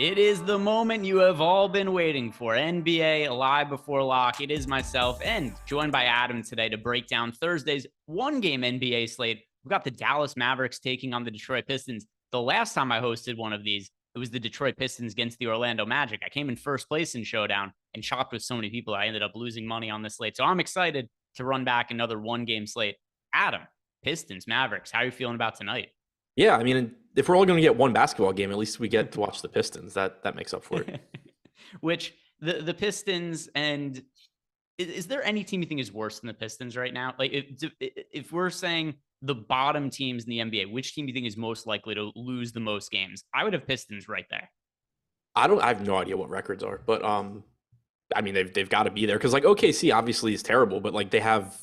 It is the moment you have all been waiting for. NBA Live Before Lock. It is myself and joined by Adam today to break down Thursday's one-game NBA slate. We've got the Dallas Mavericks taking on the Detroit Pistons. The last time I hosted one of these, it was the Detroit Pistons against the Orlando Magic. I came in first place in Showdown and shopped with so many people I ended up losing money on this slate. So I'm excited to run back another one-game slate. Adam, Pistons, Mavericks, how are you feeling about tonight? Yeah, I mean, if we're all going to get one basketball game, at least we get to watch the Pistons. That makes up for it. Which the Pistons, and is there any team you think is worse than the Pistons right now? Like if we're saying the bottom teams in the NBA, which team do you think is most likely to lose the most games? I would have Pistons right there. I have no idea what records are, but I mean they've got to be there because like OKC obviously is terrible, but like they have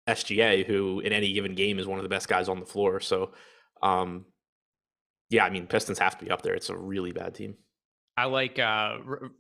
SGA who in any given game is one of the best guys on the floor. So yeah, I mean Pistons have to be up there. It's a really bad team. I like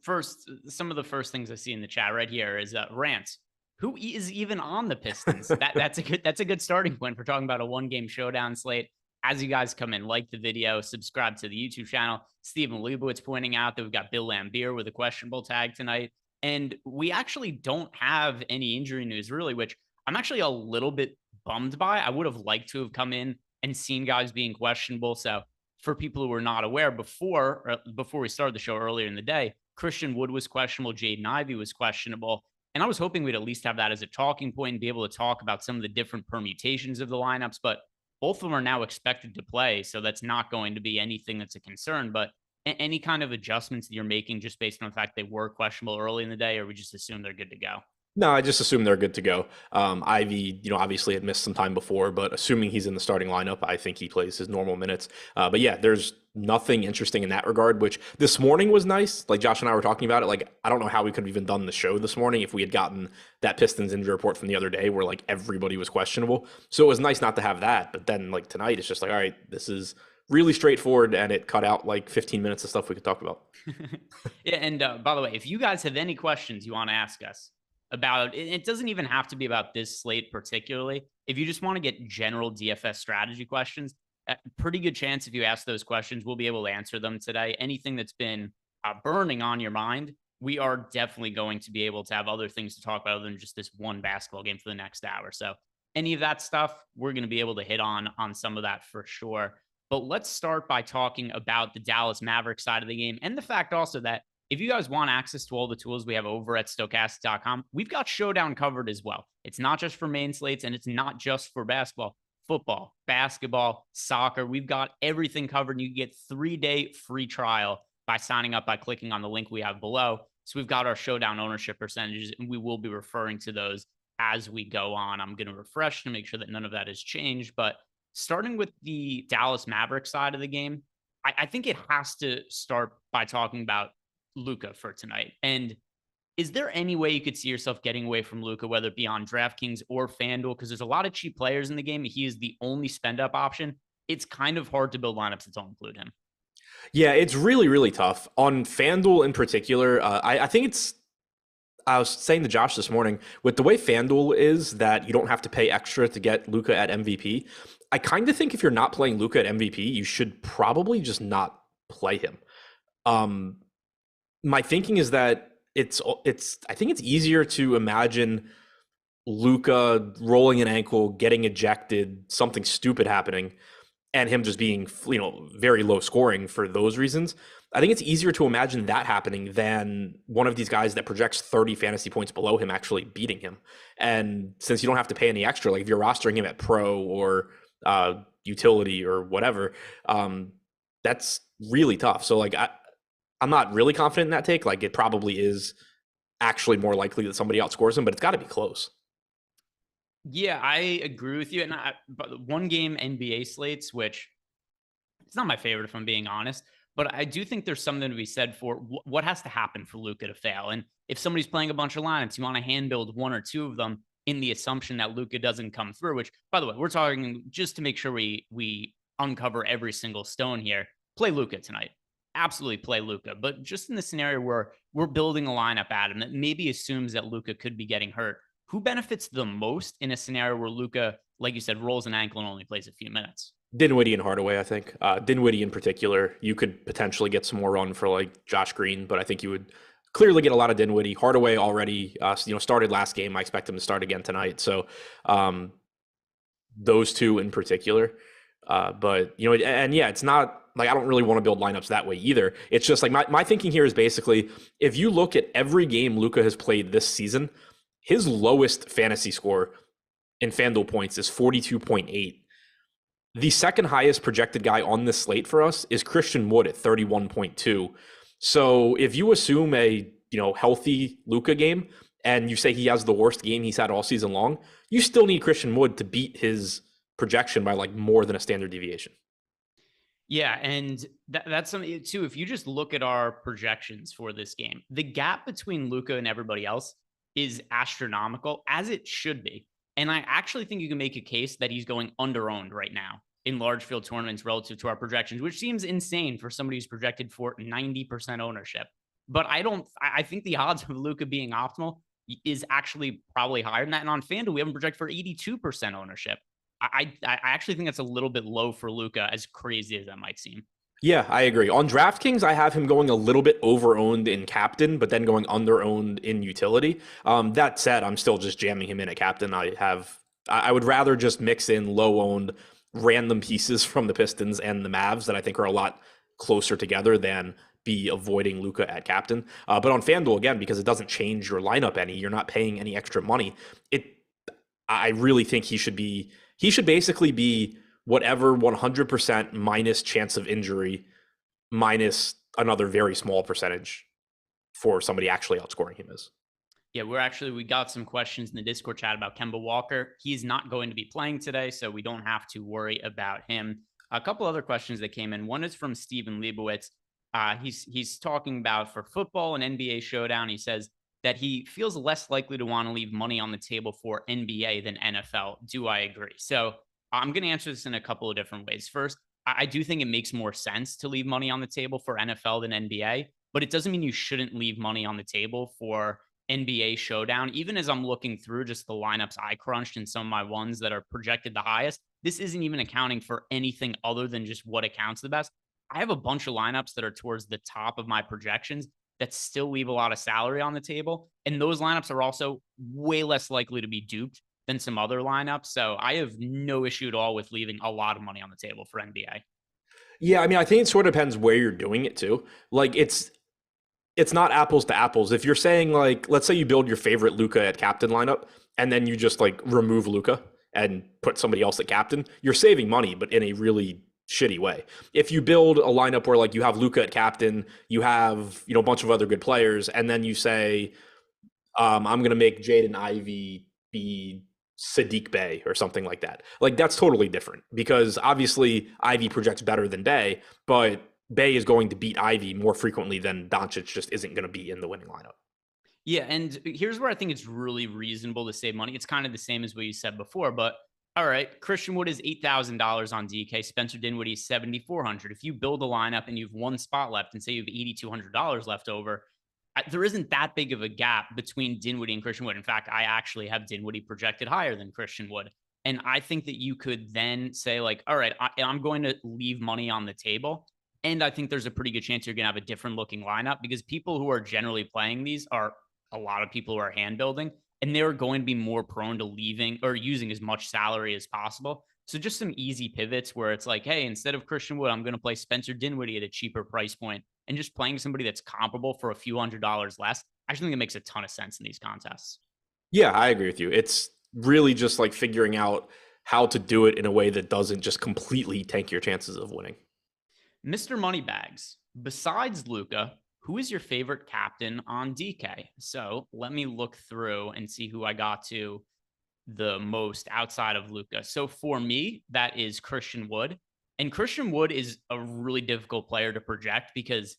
first some of the first things I see in the chat right here is Rants. Who is even on the Pistons? That's a good starting point for talking about a one-game showdown slate. As you guys come in, like the video, subscribe to the YouTube channel. Stephen Lubowitz pointing out that we've got Bill Lambier with a questionable tag tonight. And we actually don't have any injury news, really, which I'm actually a little bit bummed by. I would have liked to have come in and seen guys being questionable. So for people who were not aware before we started the show earlier in the day, Christian Wood was questionable, Jaden Ivey was questionable. And I was hoping we'd at least have that as a talking point and be able to talk about some of the different permutations of the lineups. But both of them are now expected to play. So that's not going to be anything that's a concern. But any kind of adjustments that you're making just based on the fact they were questionable early in the day, or we just assume they're good to go? No, I just assume they're good to go. Ivy, obviously had missed some time before, but assuming he's in the starting lineup, I think he plays his normal minutes. But yeah, there's nothing interesting in that regard, which this morning was nice. Like Josh and I were talking about it. Like, I don't know how we could have even done the show this morning if we had gotten that Pistons injury report from the other day where like everybody was questionable. So it was nice not to have that. But then like tonight, it's just like, all right, this is really straightforward, and it cut out like 15 minutes of stuff we could talk about. Yeah, and by the way, if you guys have any questions you want to ask us about it, doesn't even have to be about this slate particularly. If you just want to get general DFS strategy questions, a pretty good chance if you ask those questions, we'll be able to answer them today. Anything that's been burning on your mind, we are definitely going to be able to have other things to talk about other than just this one basketball game for the next hour. So any of that stuff, we're going to be able to hit on some of that for sure. But let's start by talking about the Dallas Mavericks side of the game and the fact also that if you guys want access to all the tools we have over at Stokastic.com, we've got Showdown covered as well. It's not just for main slates and it's not just for basketball, football, basketball, soccer. We've got everything covered. And you can get 3-day free trial by signing up by clicking on the link we have below. So we've got our Showdown ownership percentages, and we will be referring to those as we go on. I'm going to refresh to make sure that none of that has changed. But starting with the Dallas Mavericks side of the game, I think it has to start by talking about Luka for tonight. And is there any way you could see yourself getting away from Luka, whether it be on DraftKings or FanDuel? Because there's a lot of cheap players in the game. He is the only spend up option. It's kind of hard to build lineups that don't include him. Yeah, it's really, really tough. On FanDuel in particular, I think it's, I was saying to Josh this morning, with the way FanDuel is that you don't have to pay extra to get Luka at MVP, I kind of think if you're not playing Luka at MVP, you should probably just not play him. My thinking is that I think it's easier to imagine Luka rolling an ankle, getting ejected, something stupid happening, and him just being, very low scoring for those reasons. I think it's easier to imagine that happening than one of these guys that projects 30 fantasy points below him actually beating him. And since you don't have to pay any extra, like if you're rostering him at pro or utility or whatever, that's really tough. So like I'm not really confident in that take. Like it probably is actually more likely that somebody outscores him, but it's got to be close. Yeah, I agree with you. And but one game NBA slates, which it's not my favorite if I'm being honest, but I do think there's something to be said for what has to happen for Luka to fail. And if somebody's playing a bunch of lineups, you want to hand build one or two of them in the assumption that Luka doesn't come through, which by the way, we're talking just to make sure we uncover every single stone here. Play Luka tonight. Absolutely play Luka. But just in the scenario where we're building a lineup, Adam, that maybe assumes that Luka could be getting hurt, who benefits the most in a scenario where Luka, like you said, rolls an ankle and only plays a few minutes? Dinwiddie and Hardaway, I think. Dinwiddie in particular, you could potentially get some more run for like Josh Green, but I think you would clearly get a lot of Dinwiddie. Hardaway already, started last game. I expect him to start again tonight. So um, those two in particular. But and yeah, it's not like I don't really want to build lineups that way either. It's just like my thinking here is basically if you look at every game Luka has played this season, his lowest fantasy score in FanDuel points is 42.8. The second highest projected guy on this slate for us is Christian Wood at 31.2. So if you assume a healthy Luka game and you say he has the worst game he's had all season long, you still need Christian Wood to beat his projection by like more than a standard deviation. Yeah, and that's something too. If you just look at our projections for this game, the gap between Luka and everybody else is astronomical, as it should be. And I actually think you can make a case that he's going under-owned right now in large field tournaments relative to our projections, which seems insane for somebody who's projected for 90% ownership. But I think the odds of Luka being optimal is actually probably higher than that. And on FanDuel, we haven't projected for 82% ownership. I actually think that's a little bit low for Luka, as crazy as that might seem. Yeah, I agree. On DraftKings, I have him going a little bit over-owned in captain, but then going under-owned in utility. That said, I'm still just jamming him in at captain. I would rather just mix in low-owned random pieces from the Pistons and the Mavs that I think are a lot closer together than be avoiding Luka at captain. But on FanDuel, again, because it doesn't change your lineup any, you're not paying any extra money. I really think he should basically be whatever 100% minus chance of injury minus another very small percentage for somebody actually outscoring him is. Yeah, we got some questions in the Discord chat about Kemba Walker. He's not going to be playing today, so we don't have to worry about him. A couple other questions that came in. One is from Steven Leibowitz. He's talking about for football and NBA showdown. He says that he feels less likely to want to leave money on the table for NBA than NFL. Do I agree? So I'm going to answer this in a couple of different ways. First, I do think it makes more sense to leave money on the table for NFL than NBA, but it doesn't mean you shouldn't leave money on the table for NBA showdown. Even as I'm looking through just the lineups I crunched and some of my ones that are projected the highest, this isn't even accounting for anything other than just what accounts the best. I have a bunch of lineups that are towards the top of my projections that still leave a lot of salary on the table. And those lineups are also way less likely to be duped than some other lineups. So I have no issue at all with leaving a lot of money on the table for NBA. Yeah, I mean, I think it sort of depends where you're doing it too. Like it's not apples to apples. If you're saying like, let's say you build your favorite Luka at captain lineup and then you just like remove Luka and put somebody else at captain, you're saving money, but in a really shitty way. If you build a lineup where like you have Luka at captain, you have, a bunch of other good players, and then you say, I'm going to make Jaden Ivey be Sadiq Bey or something like that. Like that's totally different because obviously Ivy projects better than Bey, but Bey is going to beat Ivy more frequently than Doncic just isn't going to be in the winning lineup. Yeah, and here's where I think it's really reasonable to save money. It's kind of the same as what you said before, but all right, Christian Wood is $8,000 on DK. Spencer Dinwiddie is $7,400. If you build a lineup and you have one spot left and say you have $8,200 left over, there isn't that big of a gap between Dinwiddie and Christian Wood. In fact, I actually have Dinwiddie projected higher than Christian Wood. And I think that you could then say like, all right, I'm going to leave money on the table. And I think there's a pretty good chance you're going to have a different looking lineup because people who are generally playing these are a lot of people who are hand building, and they're going to be more prone to leaving or using as much salary as possible. So just some easy pivots where it's like, hey, instead of Christian Wood, I'm going to play Spencer Dinwiddie at a cheaper price point, and just playing somebody that's comparable for a few $100s less. I actually think it makes a ton of sense in these contests. Yeah, I agree with you. It's really just like figuring out how to do it in a way that doesn't just completely tank your chances of winning. Mr. Moneybags, besides Luka, who is your favorite captain on DK? So let me look through and see who I got to the most outside of Luka. So for me, that is Christian Wood. And Christian Wood is a really difficult player to project because,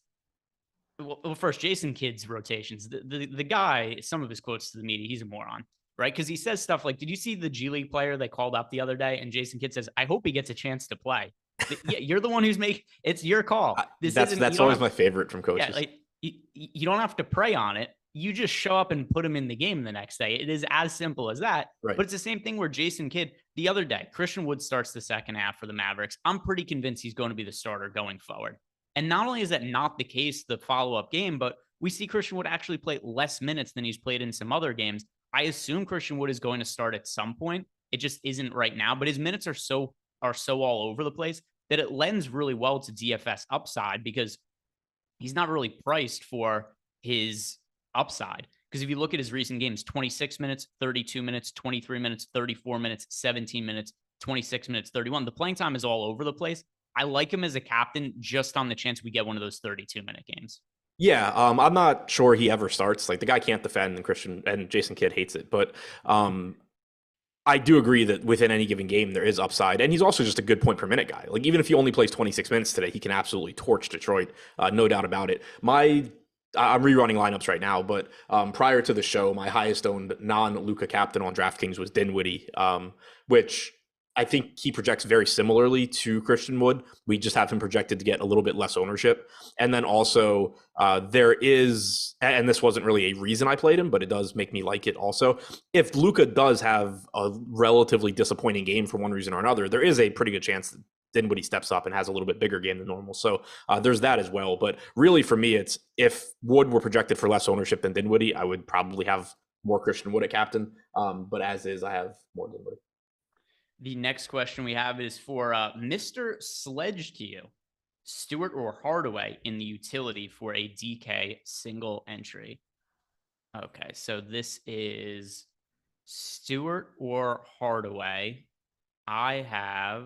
well, first, Jason Kidd's rotations. The guy, some of his quotes to the media, he's a moron, right? Because he says stuff like, did you see the G League player they called up the other day? And Jason Kidd says, I hope he gets a chance to play. Yeah, you're the one who's making it's your call. That's always my favorite from coaches. Yeah, like you don't have to prey on it. you just show up and put him in the game the next day. It is as simple as that. Right. But it's the same thing where Jason Kidd, the other day, Christian Wood starts the second half for the Mavericks. I'm pretty convinced he's going to be the starter going forward. And not only is that not the case the follow-up game, but we see Christian Wood actually play less minutes than he's played in some other games. I assume Christian Wood is going to start at some point. It just isn't right now, but his minutes are so all over the place that it lends really well to DFS upside because he's not really priced for his upside. Because if you look at his recent games, 26 minutes, 32 minutes, 23 minutes, 34 minutes, 17 minutes, 26 minutes, 31. The playing time is all over the place. I like him as a captain just on the chance we get one of those 32-minute games. Yeah, I'm not sure he ever starts. Like, the guy can't defend, and Jason Kidd hates it. But I do agree that within any given game, there is upside. And he's also just a good point per minute guy. Like, even if he only plays 26 minutes today, he can absolutely torch Detroit. No doubt about it. I'm rerunning lineups right now, but prior to the show, my highest owned non-Luka captain on DraftKings was Dinwiddie, which I think he projects very similarly to Christian Wood. We just have him projected to get a little bit less ownership. And then also there is, and this wasn't really a reason I played him, but it does make me like it also. If Luka does have a relatively disappointing game for one reason or another, there is a pretty good chance that Dinwiddie steps up and has a little bit bigger game than normal. So there's that as well. But really for me, it's if Wood were projected for less ownership than Dinwiddie, I would probably have more Christian Wood at captain. But as is, I have more Dinwiddie. The next question we have is for Mr. Sledge to you. Stewart or Hardaway in the utility for a DK single entry? Okay, so this is Stewart or Hardaway. I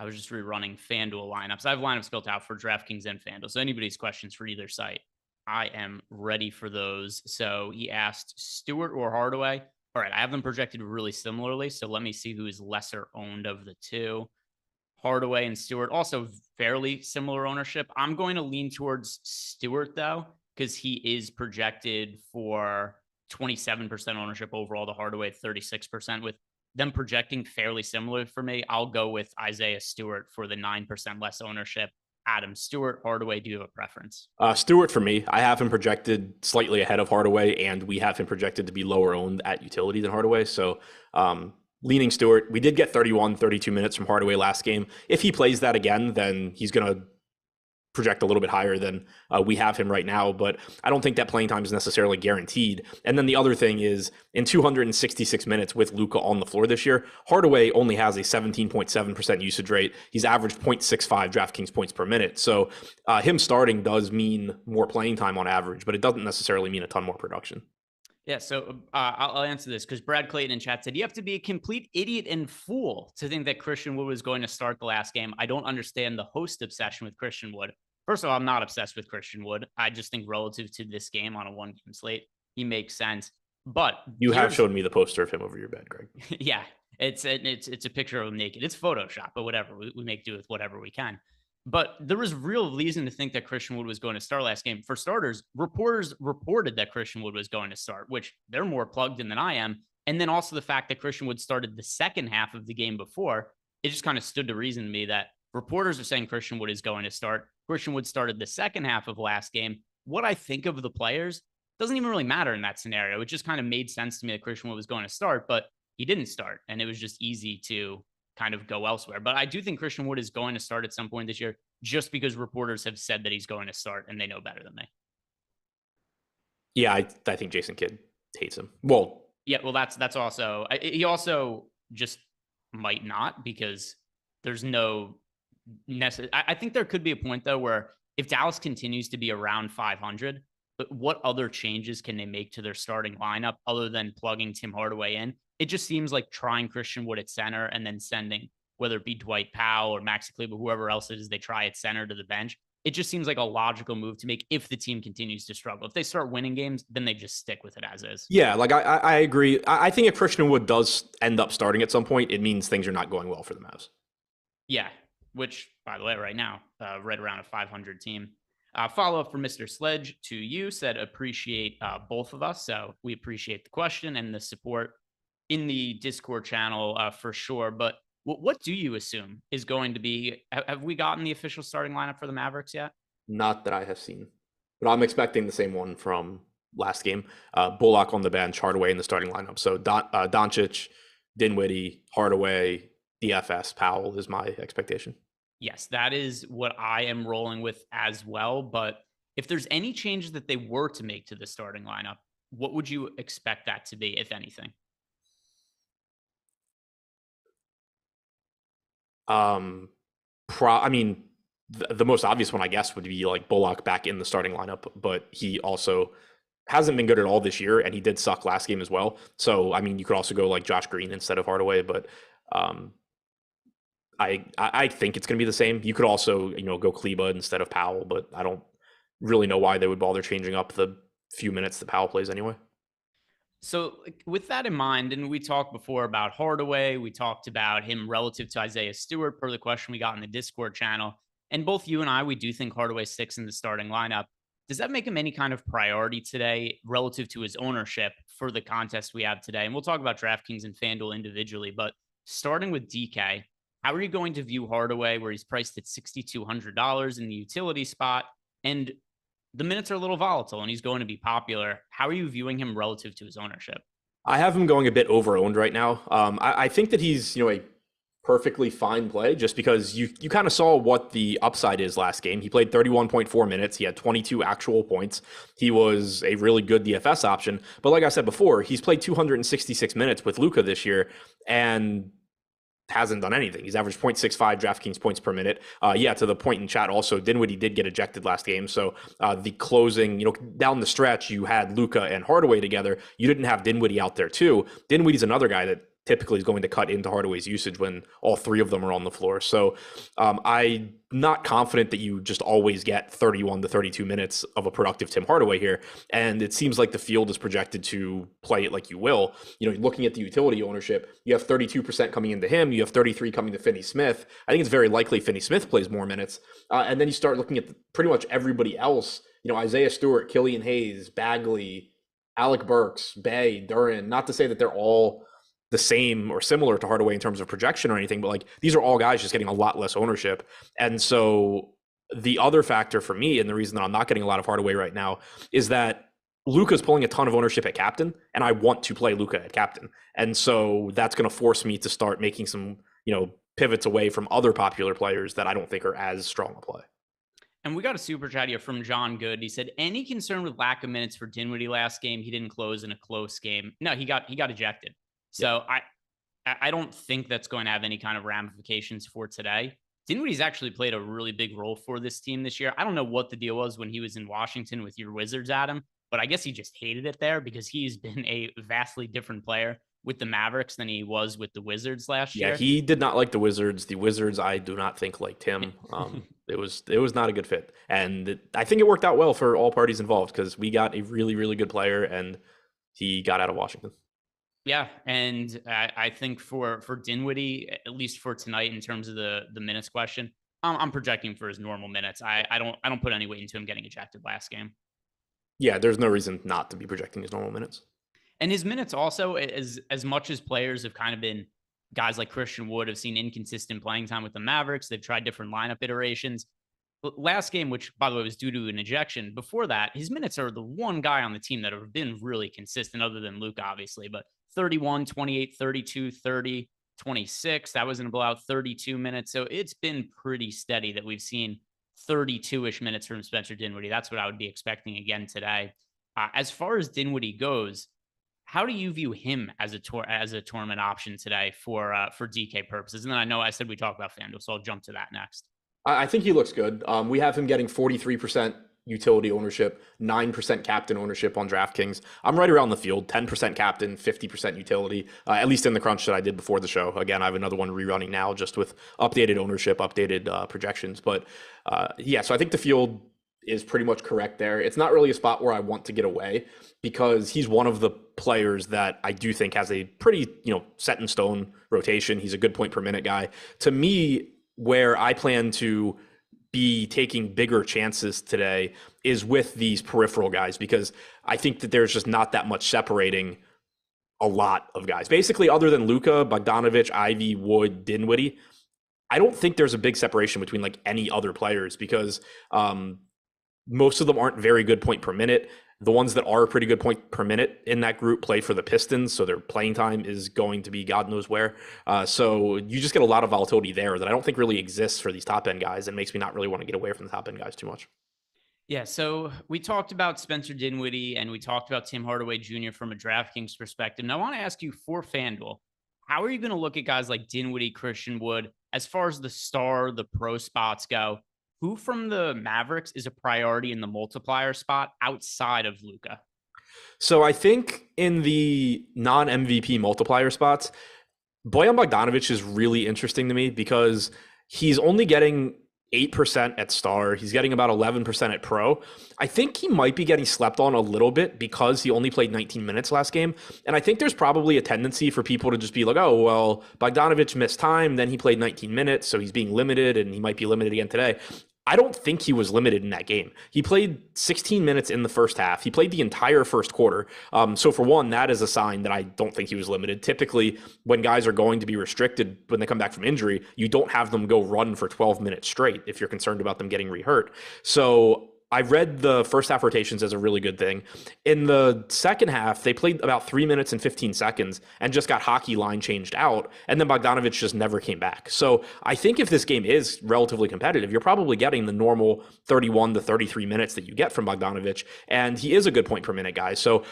was just rerunning FanDuel lineups. I have lineups built out for DraftKings and FanDuel. So anybody's questions for either site, I am ready for those. So he asked Stewart or Hardaway. All right, I have them projected really similarly. So let me see who is lesser owned of the two. Hardaway and Stewart, also fairly similar ownership. I'm going to lean towards Stewart, though, because he is projected for 27% ownership overall to Hardaway, 36%. With them projecting fairly similar for me, I'll go with Isaiah Stewart for the 9% less ownership. Adam, Stewart, Hardaway, do you have a preference? Stewart for me. I have him projected slightly ahead of Hardaway, and we have him projected to be lower owned at utility than Hardaway. So leaning Stewart. We did get 31, 32 minutes from Hardaway last game. If he plays that again, then he's going to project a little bit higher than we have him right now, but I don't think that playing time is necessarily guaranteed. And then the other thing is, in 266 minutes with Luka on the floor this year, Hardaway only has a 17.7% usage rate. He's averaged 0.65 DraftKings points per minute. So him starting does mean more playing time on average, but it doesn't necessarily mean a ton more production. Yeah, so I'll answer this because Brad Clayton in chat said, you have to be a complete idiot and fool to think that Christian Wood was going to start the last game. I don't understand the host obsession with Christian Wood. First of all, I'm not obsessed with Christian Wood. I just think relative to this game on a one-game slate, he makes sense. But you have shown me the poster of him over your bed, Greg. Yeah, it's a picture of him naked. It's Photoshop, but whatever. We make do with whatever we can. But there was real reason to think that Christian Wood was going to start last game. For starters, reporters reported that Christian Wood was going to start, which they're more plugged in than I am. And then also the fact that Christian Wood started the second half of the game before, it just kind of stood to reason to me that reporters are saying Christian Wood is going to start. Christian Wood started the second half of last game. What I think of the players doesn't even really matter in that scenario. It just kind of made sense to me that Christian Wood was going to start, but he didn't start. And it was just easy to kind of go elsewhere. But I do think Christian Wood is going to start at some point this year just because reporters have said that he's going to start and they know better than me. Yeah, I think Jason Kidd hates him. Well, yeah, well, that's also, he also just might not because there's no necessary. I think there could be a point though where if Dallas continues to be around 500, but what other changes can they make to their starting lineup other than plugging Tim Hardaway in? It just seems like trying Christian Wood at center and then sending, whether it be Dwight Powell or Maxi Kleber, whoever else it is they try at center to the bench. It just seems like a logical move to make if the team continues to struggle. If they start winning games, then they just stick with it as is. Yeah, like I agree. I think if Christian Wood does end up starting at some point, it means things are not going well for the Mavs. Yeah, which, by the way, right now, right around a 500 team. Follow-up from Mr. Sledge to you, said appreciate both of us. So we appreciate the question and the support in the Discord channel for sure. But what do you assume is going to be, have we gotten the official starting lineup for the Mavericks yet? Not that I have seen, but I'm expecting the same one from last game. Bullock on the bench, Hardaway in the starting lineup. So Doncic, Dinwiddie, Hardaway, DFS, Powell is my expectation. Yes, that is what I am rolling with as well. But if there's any changes that they were to make to the starting lineup, what would you expect that to be, if anything? I mean, the most obvious one, I guess, would be like Bullock back in the starting lineup, but he also hasn't been good at all this year, and he did suck last game as well. So, I mean, you could also go like Josh Green instead of Hardaway, but um, I think it's going to be the same. You could also, go Kleba instead of Powell, but I don't really know why they would bother changing up the few minutes that Powell plays anyway. So, with that in mind, and we talked before about Hardaway, we talked about him relative to Isaiah Stewart per the question we got in the Discord channel. And both you and I, we do think Hardaway sticks in the starting lineup. Does that make him any kind of priority today relative to his ownership for the contest we have today? And we'll talk about DraftKings and FanDuel individually, but starting with DK, how are you going to view Hardaway, where he's priced at $6,200 in the utility spot? And the minutes are a little volatile and he's going to be popular. How are you viewing him relative to his ownership? I have him going a bit over owned right now. I think that he's, a perfectly fine play just because you kind of saw what the upside is last game. He played 31.4 minutes. He had 22 actual points. He was a really good DFS option. But like I said before, he's played 266 minutes with Luka this year and hasn't done anything. He's averaged 0.65 DraftKings points per minute. To the point in chat also, Dinwiddie did get ejected last game. So the closing, down the stretch, you had Luka and Hardaway together. You didn't have Dinwiddie out there too. Dinwiddie's another guy that typically is going to cut into Hardaway's usage when all three of them are on the floor. So I'm not confident that you just always get 31 to 32 minutes of a productive Tim Hardaway here. And it seems like the field is projected to play it like you will. Looking at the utility ownership, you have 32% coming into him. You have 33 coming to Finney Smith. I think it's very likely Finney Smith plays more minutes. And then you start looking at pretty much everybody else, Isaiah Stewart, Killian Hayes, Bagley, Alec Burks, Bay, Duran, not to say that they're all the same or similar to Hardaway in terms of projection or anything, but like these are all guys just getting a lot less ownership. And so the other factor for me, and the reason that I'm not getting a lot of Hardaway right now, is that Luka's pulling a ton of ownership at captain, and I want to play Luka at captain. And so that's going to force me to start making some, pivots away from other popular players that I don't think are as strong a play. And we got a super chat here from John Good. He said, any concern with lack of minutes for Dinwiddie last game? He didn't close in a close game. No, he got ejected. So I don't think that's going to have any kind of ramifications for today. Dinwiddie's actually played a really big role for this team this year. I don't know what the deal was when he was in Washington with your Wizards, Adam, but I guess he just hated it there because he's been a vastly different player with the Mavericks than he was with the Wizards last year. Yeah, he did not like the Wizards. The Wizards, I do not think, liked him. It was not a good fit. And I think it worked out well for all parties involved because we got a really, really good player and he got out of Washington. Yeah, and I think for Dinwiddie, at least for tonight, in terms of the minutes question, I'm projecting for his normal minutes. I don't put any weight into him getting ejected last game. Yeah, there's no reason not to be projecting his normal minutes. And his minutes also, as much as players have kind of been guys like Christian Wood have seen inconsistent playing time with the Mavericks. They've tried different lineup iterations. Last game, which by the way was due to an ejection, before that, his minutes are the one guy on the team that have been really consistent other than Luke, obviously, but 31, 28, 32, 30, 26. That was in a blowout, 32 minutes. So it's been pretty steady that we've seen 32-ish minutes from Spencer Dinwiddie. That's what I would be expecting again today. As far as Dinwiddie goes, how do you view him as a tournament option today for DK purposes? And then I know I said we talk about FanDuel, so I'll jump to that next. I think he looks good. We have him getting 43% utility ownership, 9% captain ownership on DraftKings. I'm right around the field, 10% captain, 50% utility, at least in the crunch that I did before the show. Again, I have another one rerunning now just with updated ownership, updated projections. But so I think the field is pretty much correct there. It's not really a spot where I want to get away because he's one of the players that I do think has a pretty, set in stone rotation. He's a good point per minute guy. To me, where I plan to be taking bigger chances today is with these peripheral guys, because I think that there's just not that much separating a lot of guys. Basically, other than Luka, Bogdanovic, Ivy, Wood, Dinwiddie, I don't think there's a big separation between like any other players because most of them aren't very good point per minute. The ones that are a pretty good point per minute in that group play for the Pistons, so their playing time is going to be God knows where. So you just get a lot of volatility there that I don't think really exists for these top end guys, and makes me not really want to get away from the top end guys too much. Yeah, so we talked about Spencer Dinwiddie and we talked about Tim Hardaway Jr. from a DraftKings perspective. And I want to ask you for FanDuel, how are you going to look at guys like Dinwiddie, Christian Wood, as far as the star, the pro spots go? Who from the Mavericks is a priority in the multiplier spot outside of Luka? So I think in the non-MVP multiplier spots, Bojan Bogdanovic is really interesting to me because he's only getting 8% at star. He's getting about 11% at pro. I think he might be getting slept on a little bit because he only played 19 minutes last game. And I think there's probably a tendency for people to just be like, oh, well, Bogdanovic missed time, then he played 19 minutes, so he's being limited and he might be limited again today. I don't think he was limited in that game. He played 16 minutes in the first half. He played the entire first quarter. So for one, that is a sign that I don't think he was limited. Typically, when guys are going to be restricted when they come back from injury, you don't have them go run for 12 minutes straight if you're concerned about them getting rehurt. So I read the first half rotations as a really good thing. In the second half, they played about 3 minutes and 15 seconds and just got hockey line changed out. And then Bogdanovic just never came back. So I think if this game is relatively competitive, you're probably getting the normal 31 to 33 minutes that you get from Bogdanovic. And he is a good point per minute guy. So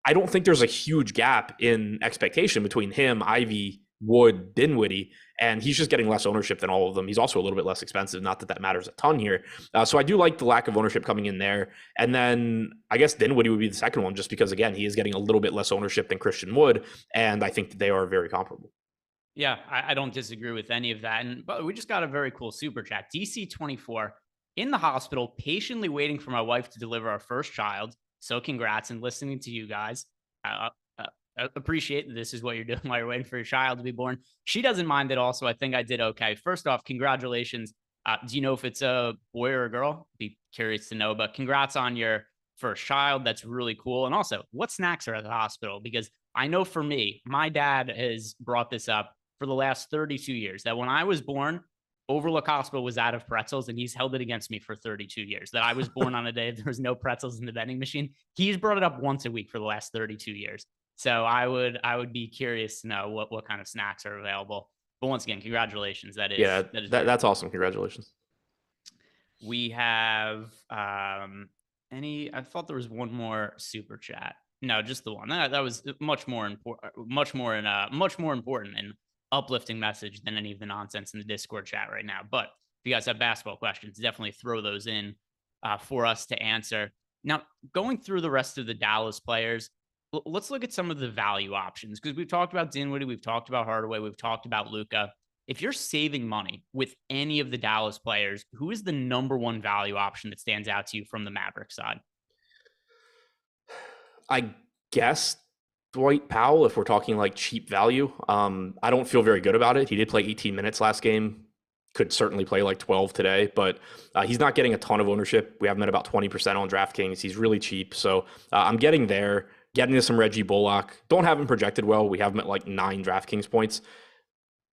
I don't think there's a huge gap in expectation between him, Ivy, Wood, Dinwiddie, and he's just getting less ownership than all of them. He's also a little bit less expensive. Not that that matters a ton here. So I do like the lack of ownership coming in there. And then I guess Dinwiddie would be the second one, just because, again, he is getting a little bit less ownership than Christian Wood, and I think that they are very comparable. Yeah, I don't disagree with any of that. And but we just got a very cool super chat. DC24 in the hospital, patiently waiting for my wife to deliver our first child. So congrats, and listening to you guys. Appreciate that this is what you're doing while you're waiting for your child to be born. She doesn't mind it also. I think I did okay. First off, congratulations. Do you know if it's a boy or a girl? Be curious to know, but congrats on your first child. That's really cool. And also, what snacks are at the hospital? Because I know for me, my dad has brought this up for the last 32 years, that when I was born, Overlook Hospital was out of pretzels, and he's held it against me for 32 years that I was born on a day there was no pretzels in the vending machine. He's brought it up once a week for the last 32 years. So I would be curious to know what kind of snacks are available. But once again, congratulations. That's awesome. Congratulations. We have I thought there was one more super chat. No, just the one. That was much more important and uplifting message than any of the nonsense in the Discord chat right now. But if you guys have basketball questions, definitely throw those in for us to answer. Now, going through the rest of the Dallas players, let's look at some of the value options, because we've talked about Dinwiddie, we've talked about Hardaway, we've talked about Luka. If you're saving money with any of the Dallas players, who is the number one value option that stands out to you from the Mavericks side? I guess Dwight Powell, if we're talking like cheap value. I don't feel very good about it. He did play 18 minutes last game. Could certainly play like 12 today, but he's not getting a ton of ownership. We have him at about 20% on DraftKings. He's really cheap. So I'm getting there. Getting to some Reggie Bullock. Don't have him projected well. We have him at like 9 DraftKings points.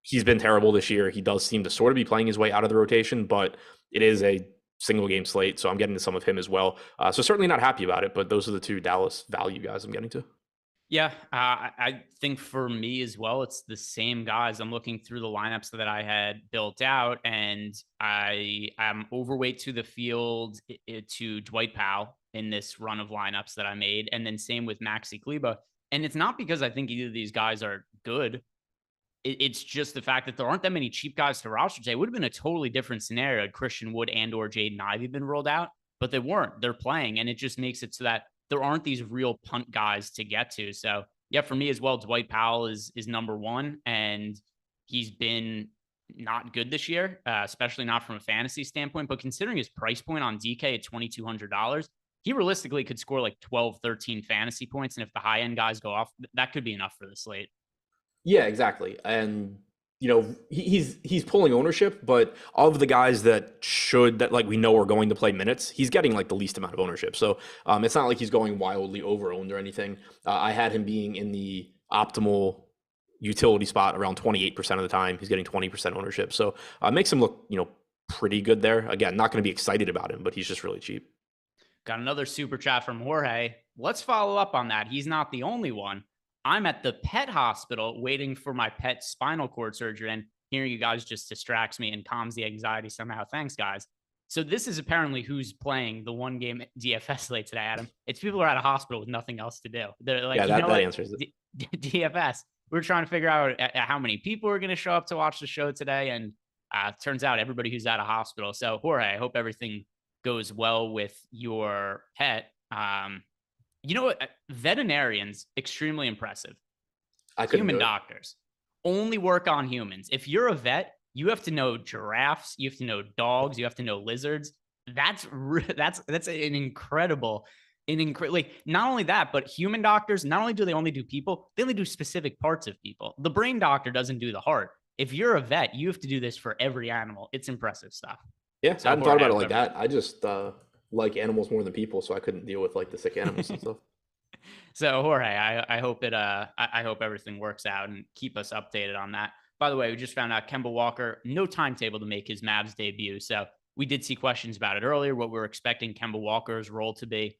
He's been terrible this year. He does seem to sort of be playing his way out of the rotation, but it is a single game slate, so I'm getting to some of him as well. So certainly not happy about it, but those are the two Dallas value guys I'm getting to. Yeah, I think for me as well, it's the same guys. I'm looking through the lineups that I had built out, and I am overweight to the field to Dwight Powell in this run of lineups that I made. And then same with Maxi Kleber. And it's not because I think either of these guys are good. It's just the fact that there aren't that many cheap guys to roster today. It would have been a totally different scenario had Christian Wood and or Jaden Ivey been rolled out, but they weren't. They're playing, and it just makes it so that there aren't these real punt guys to get to. So yeah, for me as well, Dwight Powell is number one, and he's been not good this year, especially not from a fantasy standpoint. But considering his price point on DK at $2,200, he realistically could score like 12, 13 fantasy points. And if the high end guys go off, that could be enough for the slate. Yeah, exactly. And he's pulling ownership, but of the guys that like we know are going to play minutes, he's getting like the least amount of ownership. So it's not like he's going wildly over owned or anything. I had him being in the optimal utility spot around 28% of the time. He's getting 20% ownership. So makes him look, pretty good there. Again, not going to be excited about him, but he's just really cheap. Got another super chat from Jorge. Let's follow up on that. He's not the only one. I'm at the pet hospital waiting for my pet spinal cord surgery, and hearing you guys just distracts me and calms the anxiety somehow. Thanks, guys. So this is apparently who's playing the one game DFS slate today, Adam. It's people who are at a hospital with nothing else to do. They're like, Yeah, you know that what? answers it. DFS. We're trying to figure out how many people are going to show up to watch the show today, and turns out everybody who's at a hospital. So Jorge, I hope everything goes well with your pet. You know what? Veterinarians, extremely impressive. I couldn't Human do it. doctors only work on humans. If you're a vet, you have to know giraffes, you have to know dogs, you have to know lizards. That's an incredible, like not only that, but human doctors, not only do they only do people, they only do specific parts of people. The brain doctor doesn't do the heart. If you're a vet, you have to do this for every animal. It's impressive stuff. Yeah, So I hadn't thought about it like that. I just like animals more than people, so I couldn't deal with like the sick animals and stuff. So Jorge, I hope I hope everything works out, and keep us updated on that. By the way, we just found out Kemba Walker, no timetable to make his Mavs debut. So we did see questions about it earlier, what we're expecting Kemba Walker's role to be.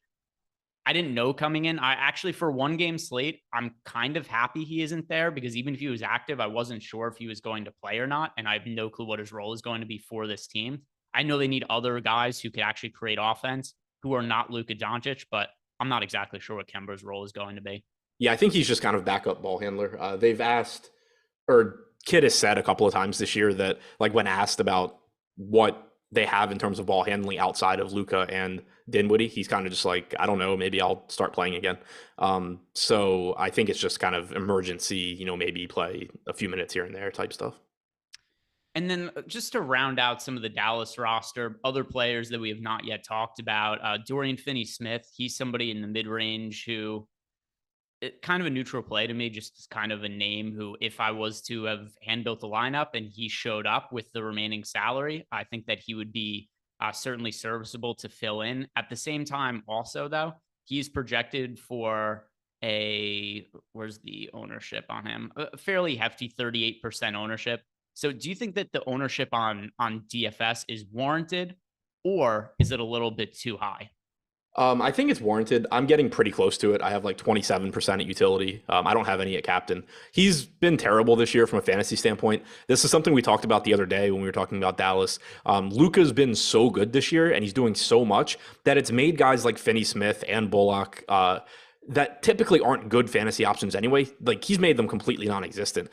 I didn't know coming in. I actually, for one game slate, I'm kind of happy he isn't there, because even if he was active, I wasn't sure if he was going to play or not. And I have no clue what his role is going to be for this team. I know they need other guys who could actually create offense who are not Luka Doncic, but I'm not exactly sure what Kemba's role is going to be. Yeah, I think he's just kind of backup ball handler. They've asked, or Kid has said a couple of times this year that, like, when asked about what they have in terms of ball handling outside of Luka and Dinwiddie, he's kind of just like, I don't know, maybe I'll start playing again. So I think it's just kind of emergency, maybe play a few minutes here and there type stuff. And then just to round out some of the Dallas roster, other players that we have not yet talked about, Dorian Finney-Smith, he's somebody in the mid-range who, kind of a neutral play to me, just kind of a name who, if I was to have hand-built the lineup and he showed up with the remaining salary, I think that he would be certainly serviceable to fill in. At the same time, also, though, he's projected for where's the ownership on him? A fairly hefty 38% ownership. So do you think that the ownership on DFS is warranted, or is it a little bit too high? I think it's warranted. I'm getting pretty close to it. I have like 27% at utility. I don't have any at captain. He's been terrible this year from a fantasy standpoint. This is something we talked about the other day when we were talking about Dallas. Luka's been so good this year, and he's doing so much that it's made guys like Finney-Smith and Bullock that typically aren't good fantasy options anyway. Like, he's made them completely non-existent.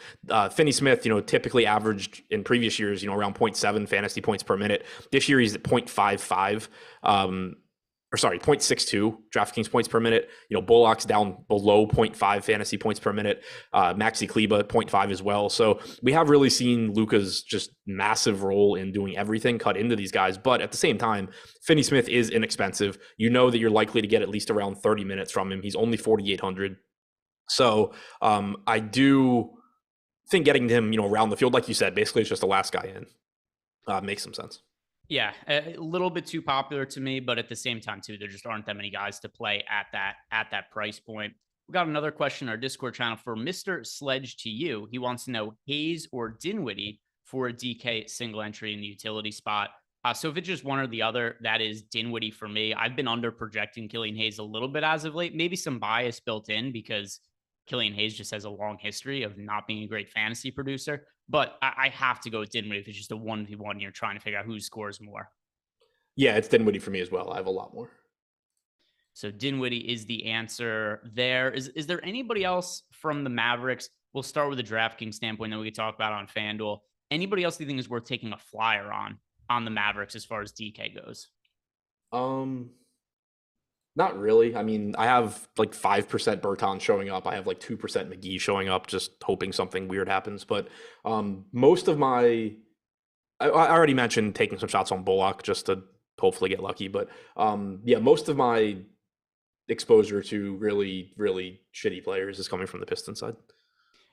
Finney-Smith, typically averaged in previous years, around 0.7 fantasy points per minute. This year he's at 0.55. 0.62 DraftKings points per minute. Bullock's down below 0.5 fantasy points per minute. Maxi Kleba 0.5 as well. So we have really seen Luka's just massive role in doing everything cut into these guys. But at the same time, Finney-Smith is inexpensive. You know that you're likely to get at least around 30 minutes from him. He's only 4,800. So I do think getting him, around the field, like you said, basically it's just the last guy in, makes some sense. Yeah, a little bit too popular to me, but at the same time too, there just aren't that many guys to play at that price point. We got another question in our Discord channel for Mr. Sledge to you. He wants to know Hayes or Dinwiddie for a DK single entry in the utility spot. So if it's just one or the other, that is Dinwiddie for me. I've been under projecting Killian Hayes a little bit as of late, maybe some bias built in because Killian Hayes just has a long history of not being a great fantasy producer. But I have to go with Dinwiddie if it's just a 1v1. You're trying to figure out who scores more. Yeah, it's Dinwiddie for me as well. I have a lot more. So Dinwiddie is the answer there. Is there anybody else from the Mavericks? We'll start with the DraftKings standpoint, then we can talk about it on FanDuel. Anybody else do you think is worth taking a flyer on the Mavericks as far as DK goes? Not really. I mean, I have like 5% Berton showing up. I have like 2% McGee showing up, just hoping something weird happens. But most of I already mentioned taking some shots on Bullock just to hopefully get lucky. But yeah, most of my exposure to really, really shitty players is coming from the Pistons side.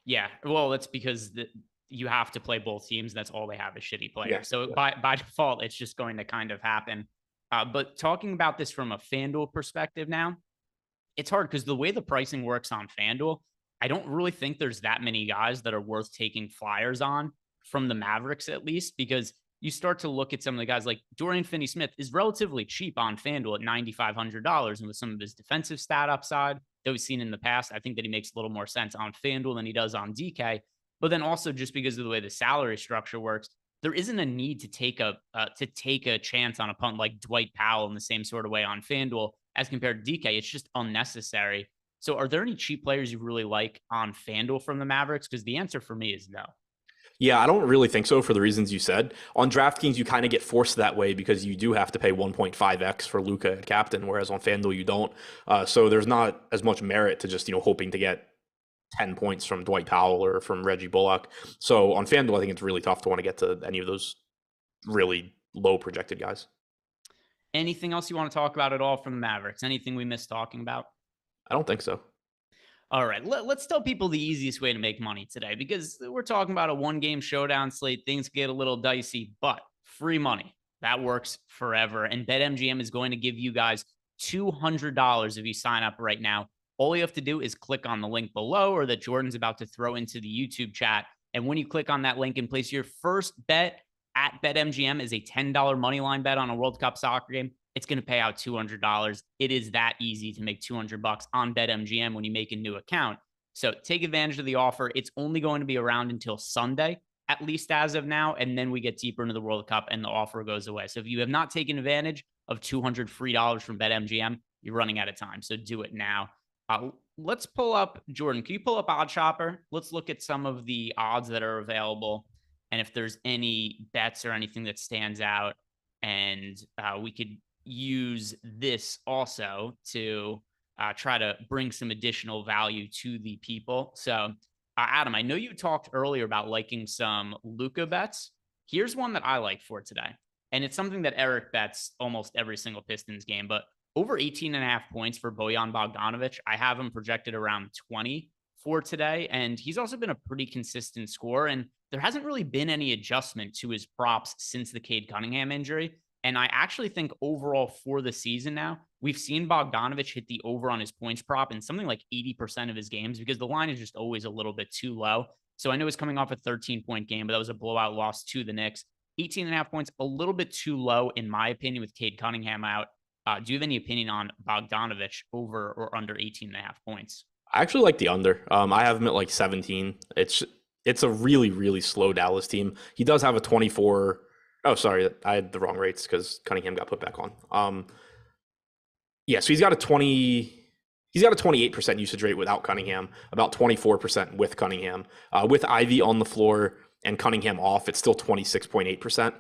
Yeah, well, that's because you have to play both teams. That's all they have is shitty players. Yeah, so by default, it's just going to kind of happen. But talking about this from a FanDuel perspective now, it's hard because the way the pricing works on FanDuel, I don't really think there's that many guys that are worth taking flyers on from the Mavericks, at least, because you start to look at some of the guys like Dorian Finney-Smith is relatively cheap on FanDuel at $9,500. And with some of his defensive stat upside that we've seen in the past, I think that he makes a little more sense on FanDuel than he does on DK. But then also just because of the way the salary structure works, there isn't a need to take a chance on a punt like Dwight Powell in the same sort of way on FanDuel as compared to DK. It's just unnecessary. So are there any cheap players you really like on FanDuel from the Mavericks? Because the answer for me is no. Yeah, I don't really think so for the reasons you said. On DraftKings, you kind of get forced that way because you do have to pay 1.5x for Luka at captain, whereas on FanDuel you don't. So there's not as much merit to just hoping to get 10 points from Dwight Powell or from Reggie Bullock. So on FanDuel, I think it's really tough to want to get to any of those really low projected guys. Anything else you want to talk about at all from the Mavericks? Anything we missed talking about? I don't think so. All right, let's tell people the easiest way to make money today, because we're talking about a one-game showdown slate. Things get a little dicey, but free money, that works forever. And BetMGM is going to give you guys $200 if you sign up right now. All you have to do is click on the link below or that Jordan's about to throw into the YouTube chat. And when you click on that link and place your first bet at BetMGM is a $10 moneyline bet on a World Cup soccer game, it's going to pay out $200. It is that easy to make $200 on BetMGM when you make a new account. So take advantage of the offer. It's only going to be around until Sunday, at least as of now. And then we get deeper into the World Cup and the offer goes away. So if you have not taken advantage of $200 free from BetMGM, you're running out of time. So do it now. Let's pull up, Jordan, can you pull up OddsShopper? Let's look at some of the odds that are available and if there's any bets or anything that stands out. And we could use this also to try to bring some additional value to the people. So, Adam, I know you talked earlier about liking some Luka bets. Here's one that I like for today. And it's something that Eric bets almost every single Pistons game, but over 18.5 points for Bojan Bogdanovic. I have him projected around 20 for today. And he's also been a pretty consistent scorer. And there hasn't really been any adjustment to his props since the Cade Cunningham injury. And I actually think overall for the season now, we've seen Bogdanovic hit the over on his points prop in something like 80% of his games because the line is just always a little bit too low. So I know he's coming off a 13-point game, but that was a blowout loss to the Knicks. 18.5 points, a little bit too low, in my opinion, with Cade Cunningham out. Do you have any opinion on Bogdanovic over or under 18.5 points? I actually like the under. I have him at like 17. It's a really, really slow Dallas team. He does have a 24. Oh, sorry, I had the wrong rates because Cunningham got put back on. Yeah, so he's got a 28% usage rate without Cunningham, about 24% with Cunningham. With Ivy on the floor and Cunningham off, it's still 26.8%.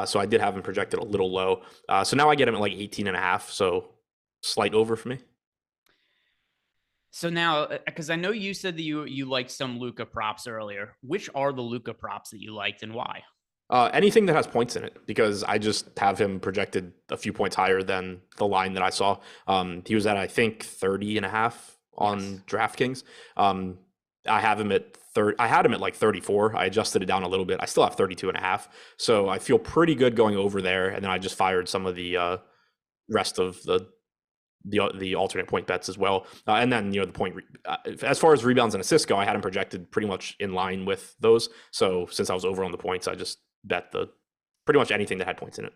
So I did have him projected a little low. So now I get him at like 18.5. So slight over for me. So now, because I know you said that you liked some Luka props earlier. Which are the Luka props that you liked and why? Anything that has points in it, because I just have him projected a few points higher than the line that I saw. He was at, I think, 30.5 on DraftKings. I have him at I had him at like 34. I adjusted it down a little bit. I still have 32.5. So I feel pretty good going over there. And then I just fired some of the rest of the alternate point bets as well. And then, the point, as far as rebounds and assists go, I had him projected pretty much in line with those. So since I was over on the points, I just bet pretty much anything that had points in it.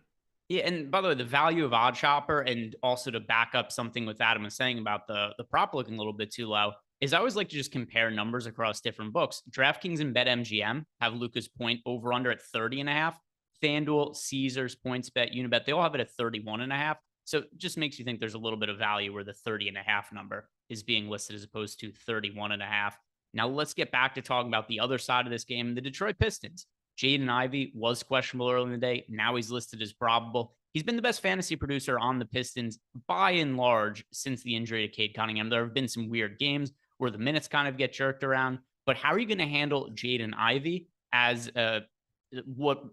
Yeah, and by the way, the value of OddsShopper, and also to back up something with Adam was saying about the prop looking a little bit too low, is I always like to just compare numbers across different books. DraftKings and BetMGM have Luka's point over under at 30.5. FanDuel, Caesars, PointsBet, Unibet, they all have it at 31.5. So it just makes you think there's a little bit of value where the 30.5 number is being listed as opposed to 31.5. Now let's get back to talking about the other side of this game, the Detroit Pistons. Jaden Ivey was questionable early in the day. Now he's listed as probable. He's been the best fantasy producer on the Pistons by and large since the injury to Cade Cunningham. There have been some weird games where the minutes kind of get jerked around. But how are you going to handle Jaden Ivey as what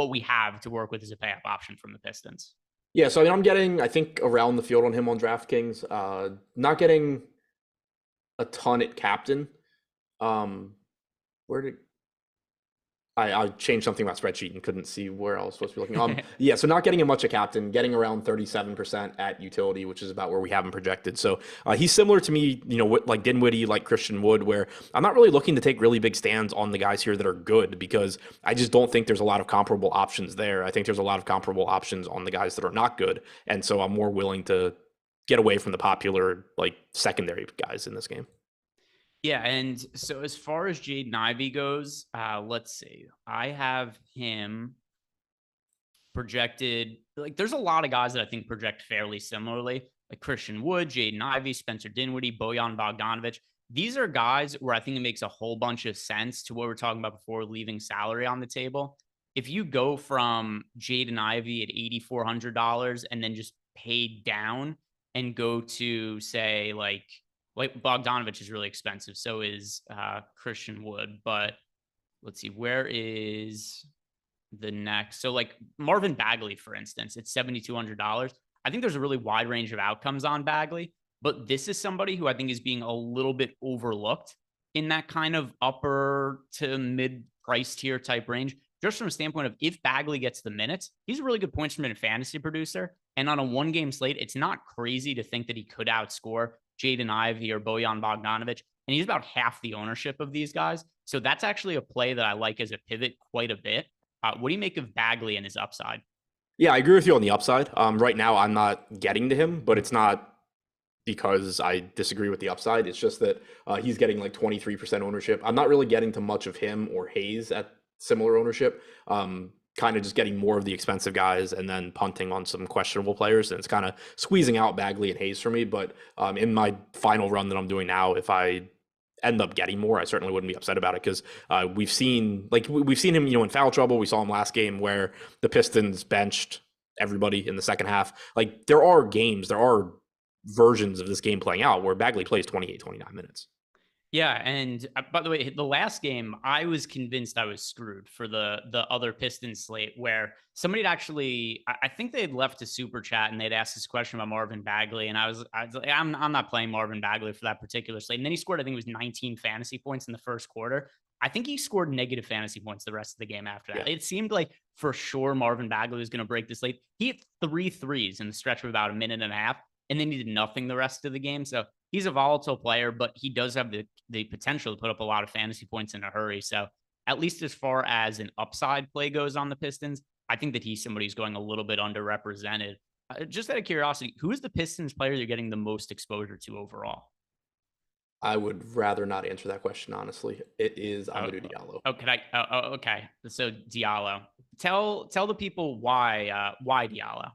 we have to work with as a pay-up option from the Pistons? Yeah, so I'm getting, I think, around the field on him on DraftKings. Not getting a ton at captain. I changed something about spreadsheet and couldn't see where I was supposed to be looking. Yeah, so not getting him much a captain, getting around 37% at utility, which is about where we have him projected. So he's similar to me, like Dinwiddie, like Christian Wood, where I'm not really looking to take really big stands on the guys here that are good because I just don't think there's a lot of comparable options there. I think there's a lot of comparable options on the guys that are not good. And so I'm more willing to get away from the popular, like, secondary guys in this game. Yeah, and so as far as Jaden Ivey goes, let's see. I have him projected, like, there's a lot of guys that I think project fairly similarly, like Christian Wood, Jaden Ivey, Spencer Dinwiddie, Bojan Bogdanovic. These are guys where I think it makes a whole bunch of sense to what we were talking about before, leaving salary on the table. If you go from Jaden Ivey at $8,400 and then just pay down and go to, say, like Bogdanovich is really expensive. So is Christian Wood. But let's see, where is the next? So like Marvin Bagley, for instance, it's $7,200. I think there's a really wide range of outcomes on Bagley, but this is somebody who I think is being a little bit overlooked in that kind of upper to mid price tier type range. Just from a standpoint of, if Bagley gets the minutes, he's a really good points per minute fantasy producer. And on a one game slate, it's not crazy to think that he could outscore Jaden Ivey or Bojan Bogdanovic. And he's about half the ownership of these guys. So that's actually a play that I like as a pivot quite a bit. What do you make of Bagley and his upside? Yeah, I agree with you on the upside. Right now, I'm not getting to him, but it's not because I disagree with the upside. It's just that he's getting like 23% ownership. I'm not really getting to much of him or Hayes at similar ownership. Kind of just getting more of the expensive guys and then punting on some questionable players. And it's kind of squeezing out Bagley and Hayes for me. But in my final run that I'm doing now, if I end up getting more, I certainly wouldn't be upset about it, because we've seen him, in foul trouble. We saw him last game where the Pistons benched everybody in the second half. Like, there are versions of this game playing out where Bagley plays 28, 29 minutes. Yeah, and by the way, the last game, I was convinced I was screwed for the other Pistons slate, where somebody had actually, I think they had left a super chat and they'd asked this question about Marvin Bagley, and I was like, I'm not playing Marvin Bagley for that particular slate. And then he scored, I think it was 19 fantasy points in the first quarter. I think he scored negative fantasy points the rest of the game after that. Yeah. It seemed like for sure Marvin Bagley was going to break this slate. He hit 3 threes in the stretch of about a minute and a half, and then he did nothing the rest of the game. So he's a volatile player, but he does have the potential to put up a lot of fantasy points in a hurry. So at least as far as an upside play goes on the Pistons, I think that he's somebody who's going a little bit underrepresented. Just out of curiosity, who is the Pistons player you're getting the most exposure to overall? I would rather not answer that question, honestly. It is Amadou Diallo. Oh, can I? Okay. So Diallo. Tell the people why Diallo.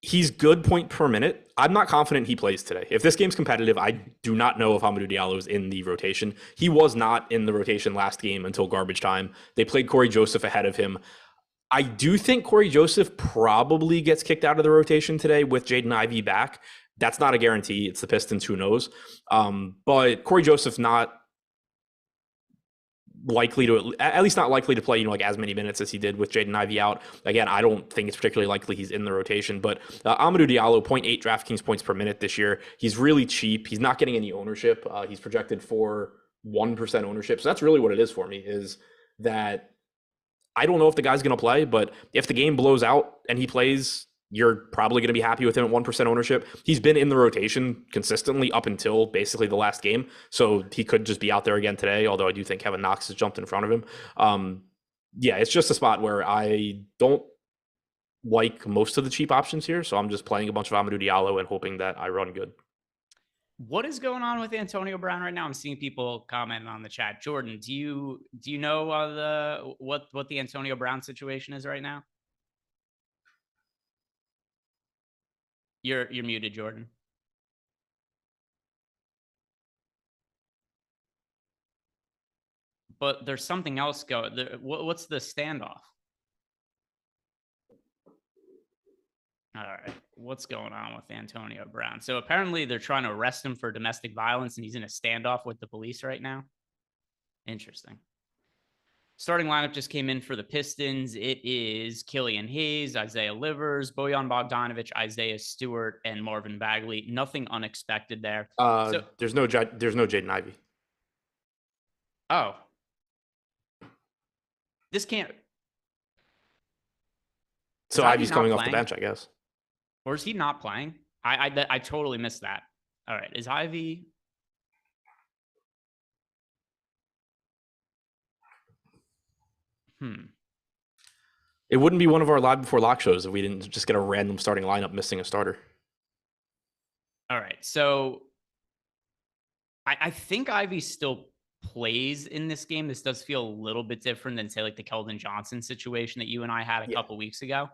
He's good point per minute. I'm not confident he plays today. If this game's competitive, I do not know if Amadou Diallo is in the rotation. He was not in the rotation last game until garbage time. They played Corey Joseph ahead of him. I do think Corey Joseph probably gets kicked out of the rotation today with Jaden Ivey back. That's not a guarantee. It's the Pistons, who knows? But Corey Joseph not likely to, at least not likely to play, like as many minutes as he did with Jaden Ivey out. Again, I don't think it's particularly likely he's in the rotation, but Amadou Diallo, 0.8 DraftKings points per minute this year. He's really cheap. He's not getting any ownership. He's projected for 1% ownership. So that's really what it is for me, is that I don't know if the guy's going to play, but if the game blows out and he plays, you're probably going to be happy with him at 1% ownership. He's been in the rotation consistently up until basically the last game. So he could just be out there again today, although I do think Kevin Knox has jumped in front of him. Yeah, it's just a spot where I don't like most of the cheap options here. So I'm just playing a bunch of Amadou Diallo and hoping that I run good. What is going on with Antonio Brown right now? I'm seeing people commenting on the chat. Jordan, do you know what the Antonio Brown situation is right now? You're muted, Jordan. But there's something else going. What's the standoff? All right. What's going on with Antonio Brown? So apparently they're trying to arrest him for domestic violence, and he's in a standoff with the police right now. Interesting. Starting lineup just came in for the Pistons. It is Killian Hayes, Isaiah Livers, Bojan Bogdanovic, Isaiah Stewart, and Marvin Bagley. Nothing unexpected there. There's no Jaden Ivey. Oh. This can't. Is So Ivy Ivy's not coming off the playing? bench, I guess. Or is he not playing? I totally missed that. All right. Is Ivy? It wouldn't be one of our live before lock shows if we didn't just get a random starting lineup missing a starter. All right. So I think Ivy still plays in this game. This does feel a little bit different than, say, like the Keldon Johnson situation that you and I had a Yeah. couple weeks ago.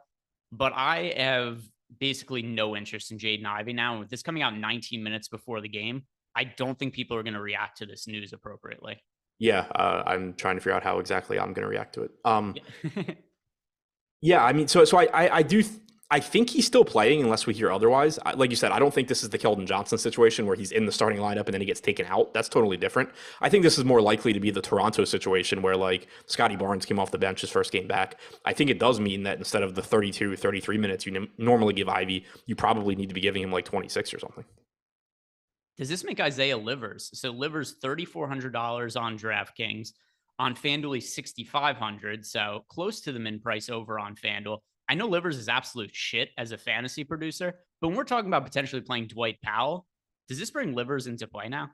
But I have basically no interest in Jaden Ivey now. And with this coming out 19 minutes before the game, I don't think people are going to react to this news appropriately. Yeah, I'm trying to figure out how exactly I'm going to react to it. Yeah. Yeah, I mean, so I do. I think he's still playing unless we hear otherwise. Like you said, I don't think this is the Keldon Johnson situation where he's in the starting lineup and then he gets taken out. That's totally different. I think this is more likely to be the Toronto situation where like Scotty Barnes came off the bench his first game back. I think it does mean that instead of the 32, 33 minutes you normally give Ivy, you probably need to be giving him like 26 or something. Does this make Isaiah Livers? So Livers $3,400 on DraftKings. On FanDuel, he's 6,500, so close to the min price over on FanDuel. I know Livers is absolute shit as a fantasy producer, but when we're talking about potentially playing Dwight Powell, does this bring Livers into play now?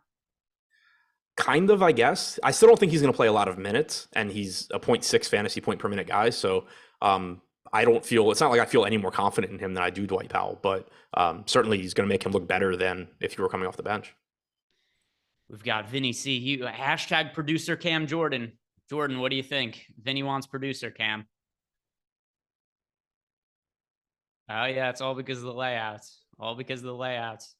Kind of, I guess. I still don't think he's going to play a lot of minutes, and he's a 0.6 fantasy point per minute guy. So I don't feel, it's not like I feel any more confident in him than I do Dwight Powell, but certainly he's going to make him look better than if he were coming off the bench. We've got Vinny C. Hashtag producer Cam Jordan. Jordan, what do you think? Vinny wants producer Cam. Oh, yeah, it's all because of the layouts. All because of the layouts.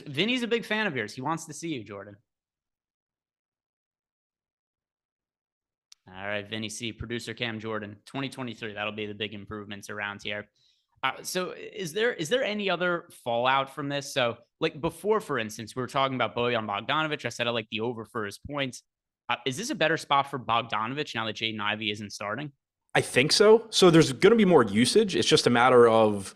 Vinny's a big fan of yours. He wants to see you, Jordan. All right, Vinny C, producer Cam Jordan, 2023. That'll be the big improvements around here. So is there any other fallout from this? So like before, for instance, we were talking about Bojan Bogdanovic. I said I like the over for his points. Is this a better spot for Bogdanovic now that Jaden Ivey isn't starting? I think so. So there's going to be more usage. It's just a matter of,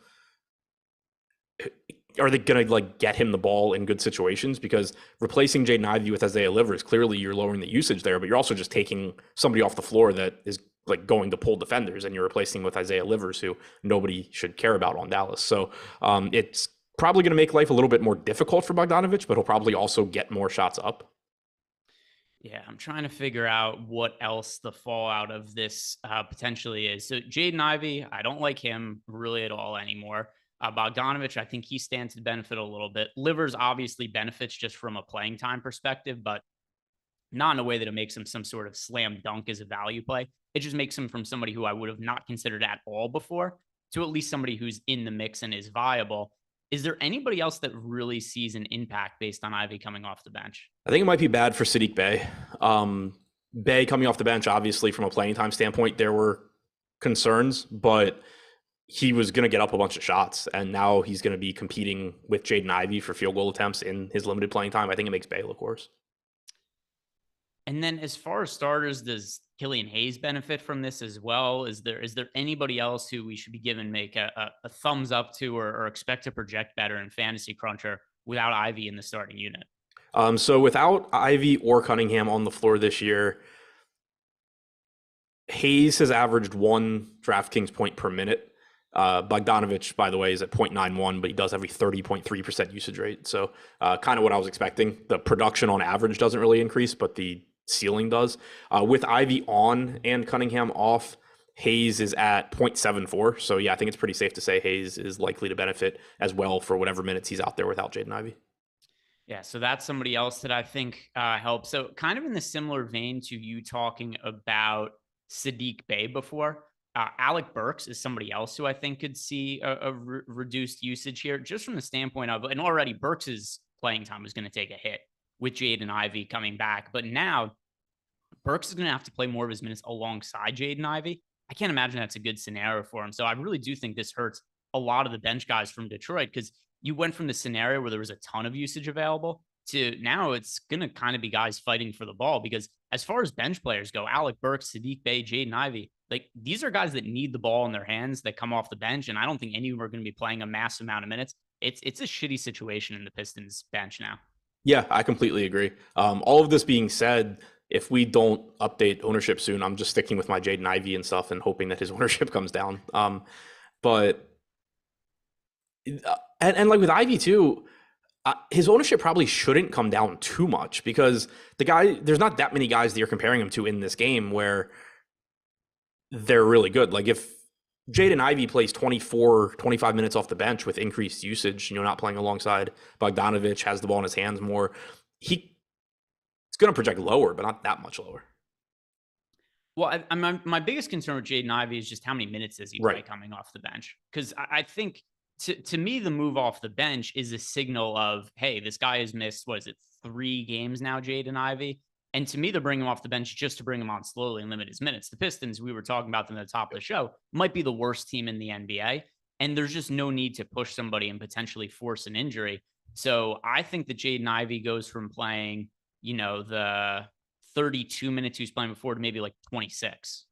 are they going to like get him the ball in good situations? Because replacing Jaden Ivey with Isaiah Livers, clearly you're lowering the usage there, but you're also just taking somebody off the floor that is like going to pull defenders, and you're replacing with Isaiah Livers, who nobody should care about on Dallas. So it's probably going to make life a little bit more difficult for Bogdanovic, but he'll probably also get more shots up. Yeah, I'm trying to figure out what else the fallout of this potentially is. So Jaden Ivey, I don't like him really at all anymore. Bogdanovic, I think he stands to benefit a little bit. Livers obviously benefits just from a playing time perspective, but not in a way that it makes him some sort of slam dunk as a value play. It just makes him from somebody who I would have not considered at all before to at least somebody who's in the mix and is viable. Is there anybody else that really sees an impact based on Ivy coming off the bench? I think it might be bad for Saddiq Bey. Bey coming off the bench, obviously, from a playing time standpoint, there were concerns, but he was going to get up a bunch of shots, and now he's going to be competing with Jaden Ivey for field goal attempts in his limited playing time. I think it makes Bey look worse. And then as far as starters, does Killian Hayes benefit from this as well? Is there anybody else who we should be giving make a thumbs up to or expect to project better in Fantasy Cruncher without Ivy in the starting unit? So without Ivy or Cunningham on the floor this year, Hayes has averaged 1 DraftKings point per minute. Bogdanovic, by the way, is at 0.91, but he does have a 30.3% usage rate. So kind of what I was expecting. The production on average doesn't really increase, but the ceiling does. With Ivy on and Cunningham off, Hayes is at 0.74. So yeah, I think it's pretty safe to say Hayes is likely to benefit as well for whatever minutes he's out there without Jaden Ivey. Yeah, so that's somebody else that I think helps. So kind of in the similar vein to you talking about Saddiq Bey before, Alec Burks is somebody else who I think could see a reduced usage here, just from the standpoint of, and already Burks's playing time is going to take a hit with Jaden Ivey coming back. But now Burks is going to have to play more of his minutes alongside Jaden Ivey. I can't imagine that's a good scenario for him. So I really do think this hurts a lot of the bench guys from Detroit, because you went from the scenario where there was a ton of usage available to now it's going to kind of be guys fighting for the ball. Because as far as bench players go, Alec Burks, Saddiq Bey, Jaden Ivey, like these are guys that need the ball in their hands that come off the bench. And I don't think any of them are going to be playing a massive amount of minutes. It's a shitty situation in the Pistons bench now. Yeah, I completely agree. All of this being said, if we don't update ownership soon, I'm just sticking with my Jaden Ivey and stuff and hoping that his ownership comes down. But and like with Ivy too, his ownership probably shouldn't come down too much because there's not that many guys that you're comparing him to in this game where they're really good. Like if Jaden Ivey plays 24, 25 minutes off the bench with increased usage, not playing alongside Bogdanovich, has the ball in his hands more, he's going to project lower, but not that much lower. Well, my biggest concern with Jaden Ivey is just how many minutes does he play coming off the bench? Because I think to me, the move off the bench is a signal of, hey, this guy has missed, 3 games now, Jaden Ivey? And to me, they're bringing him off the bench just to bring him on slowly and limit his minutes. The Pistons, we were talking about them at the top of the show, might be the worst team in the NBA. And there's just no need to push somebody and potentially force an injury. So I think that Jaden Ivey goes from playing, the 32 minutes he was playing before to maybe like 26.